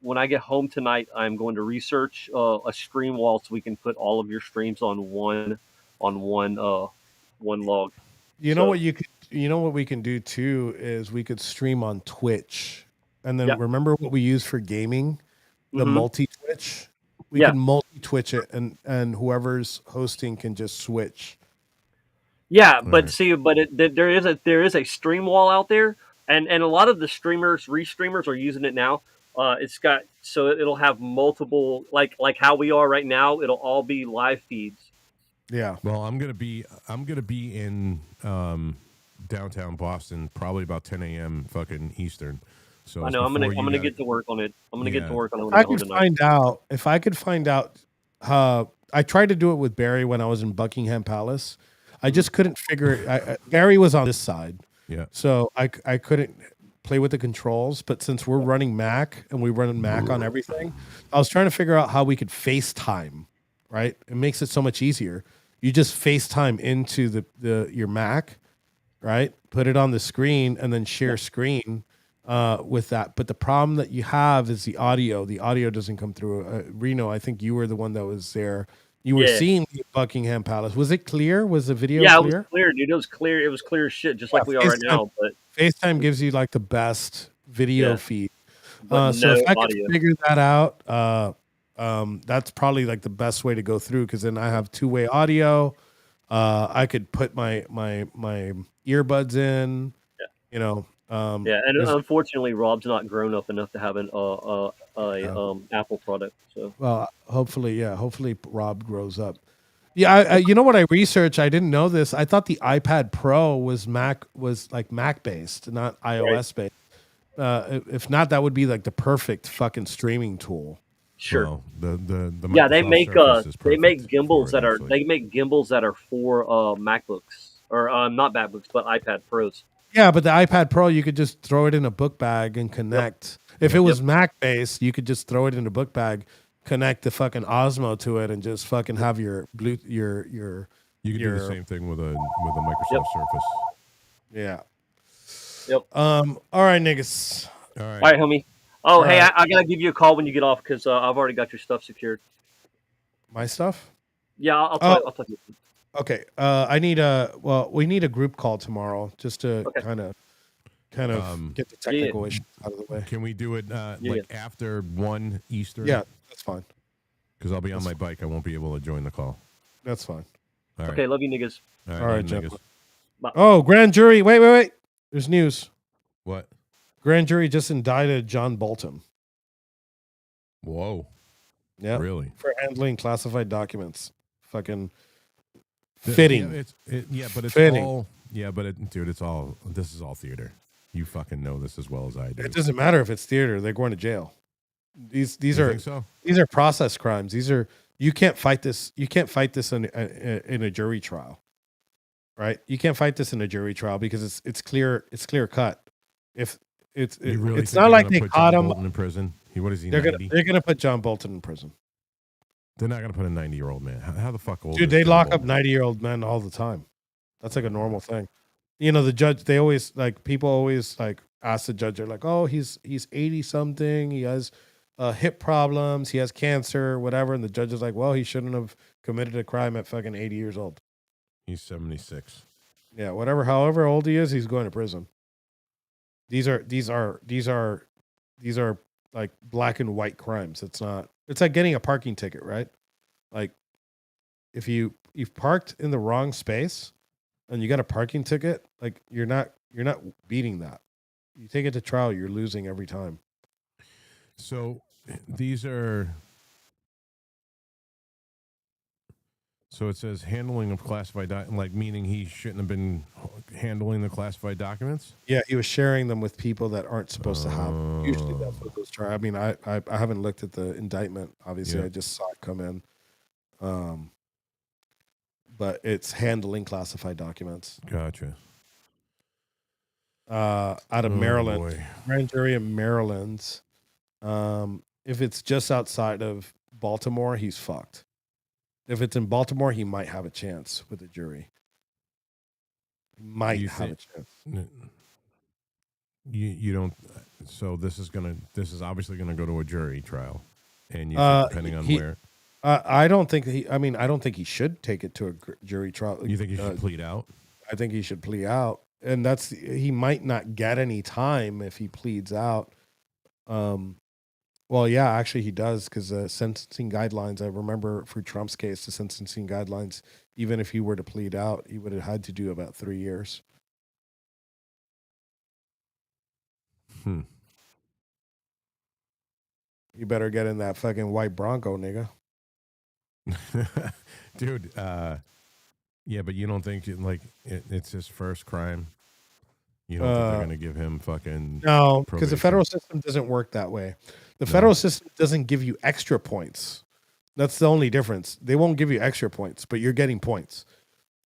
When I get home tonight, I'm going to research a stream wall so we can put all of your streams on one log. You know what we can do too is we could stream on Twitch, and then remember what we use for gaming, the multi-Twitch. We can multi-Twitch it, and whoever's hosting can just switch. Yeah, but there is a stream wall out there, and a lot of the restreamers are using it now. It'll have multiple, like how we are right now. It'll all be live feeds. Yeah. Well, I'm gonna be in downtown Boston probably about 10 a.m. fucking Eastern. So I know I'm gonna get to work on it. I'm gonna get to work on it. If I could find out, I tried to do it with Barry when I was in Buckingham Palace. I just couldn't figure it. Barry was on this side, so I couldn't play with the controls. But since we're running Mac and we run Mac on everything, I was trying to figure out how we could FaceTime. Right, it makes it so much easier. You just FaceTime into your Mac, right? Put it on the screen and then share screen with that. But the problem that you have is the audio. The audio doesn't come through. Reno, I think you were the one that was there. You were seeing the Buckingham Palace. Was it clear? Was the video clear? Yeah, it was clear, dude. It was clear. It was clear as shit, just like we are right now. But FaceTime gives you like the best video feed. But So no if I could audio. figure that out, that's probably like the best way to go through, because then I have two-way audio. I could put my earbuds in. And unfortunately, Rob's not grown up enough to have an Apple product. So well, hopefully Rob grows up. Yeah, you know what I researched? I didn't know this. I thought the iPad Pro was Mac based, not iOS based. If not, that would be like the perfect fucking streaming tool. Sure. Well, the Yeah, they Microsoft make Surface is they make perfect gimbals for it, that are actually. they make gimbals that are for MacBooks or not MacBooks but iPad Pros. Yeah, but the iPad Pro, you could just throw it in a book bag and connect. If it was Mac based, you could just throw it in a book bag, connect the fucking Osmo to it, and just fucking have your blue your You could do the same thing with a Microsoft Surface. Yeah. Yep. All right, niggas. All All right, homie. Oh, hey, right. I gotta give you a call when you get off because I've already got your stuff secured. My stuff. Yeah, I'll Oh. talk to you. Okay. We need a group call tomorrow just to kind of get the technical issues out of the way. Can we do it after 1 Eastern? Yeah, that's fine. Because I'll be on my bike. I won't be able to join the call. That's fine. All right. Okay, love you, niggas. All right, love you, gentlemen. Bye. Oh, grand jury. Wait. There's news. What? Grand jury just indicted John Bolton. Whoa. Yeah. Really? For handling classified documents. Fucking fitting. But it's fitting. all. Yeah, but dude, it's all. This is all theater. You fucking know this as well as I do. It doesn't matter if it's theater. They're going to jail. These You are think so? These are process crimes. You can't fight this. You can't fight this in a jury trial, right? You can't fight this in a jury trial because it's clear cut. If it's not like they caught him in prison. What is he? They're 90? gonna put John Bolton in prison. They're not gonna put a 90-year-old man. How the fuck old? Dude, is they John lock Bolton? up 90-year-old men all the time. That's like a normal thing. You know, the judge. They always people always ask the judge. They're like, oh, he's 80 something. He has hip problems. He has cancer, whatever. And the judge is like, well, he shouldn't have committed a crime at fucking 80 years old. He's 76. Yeah, whatever. However old he is, he's going to prison. These are like black and white crimes. It's like getting a parking ticket, right? Like if you've parked in the wrong space and you got a parking ticket, like you're not beating that. You take it to trial, you're losing every time. So these are. So it says handling of classified meaning he shouldn't have been handling the classified documents. Yeah, he was sharing them with people that aren't supposed to have them. Usually that's what those try. I mean, I haven't looked at the indictment. Obviously, I just saw it come in. But it's handling classified documents. Gotcha. Out of Maryland, boy. grand jury in Maryland. If it's just outside of Baltimore, he's fucked. If it's in Baltimore, he might have a chance with the jury. He might have a chance. You don't. So this is obviously gonna go to a jury trial, and you depending on where. I don't think I don't think he should take it to a jury trial. You think he should plead out? I think he should plead out, and he might not get any time if he pleads out. Well, yeah, actually he does because the sentencing guidelines. I remember for Trump's case, the sentencing guidelines. Even if he were to plead out, he would have had to do about 3 years. You better get in that fucking white Bronco, nigga. Dude, yeah, but you don't think it's his first crime? You don't think they're going to give him fucking no, because the probation? federal system doesn't work that way. The federal system doesn't give you extra points. That's the only difference. They won't give you extra points, but you're getting points.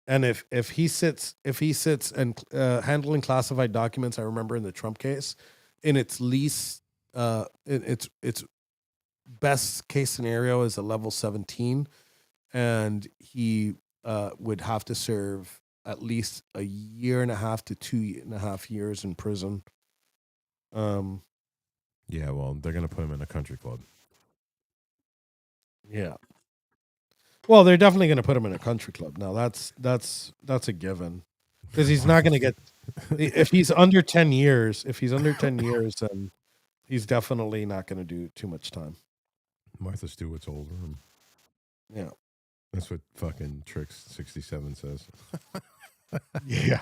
And if he sits and handling classified documents, I remember in the Trump case, in its least, its best case scenario is a level 17, and he would have to serve at least 1.5 years to 2.5 years in prison. Yeah, well, they're going to put him in a country club. Yeah. Well, they're definitely going to put him in a country club. Now that's a given, because he's not going to get if he's under 10 years. If he's under 10 years, then he's definitely not going to do too much time. Martha Stewart's older. Yeah, that's what fucking Trix 67 says. Yeah.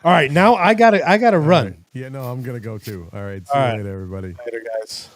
All right, now I gotta run. Right. Yeah, no, I'm gonna go too. All right, see All you right. later, everybody. Later, guys.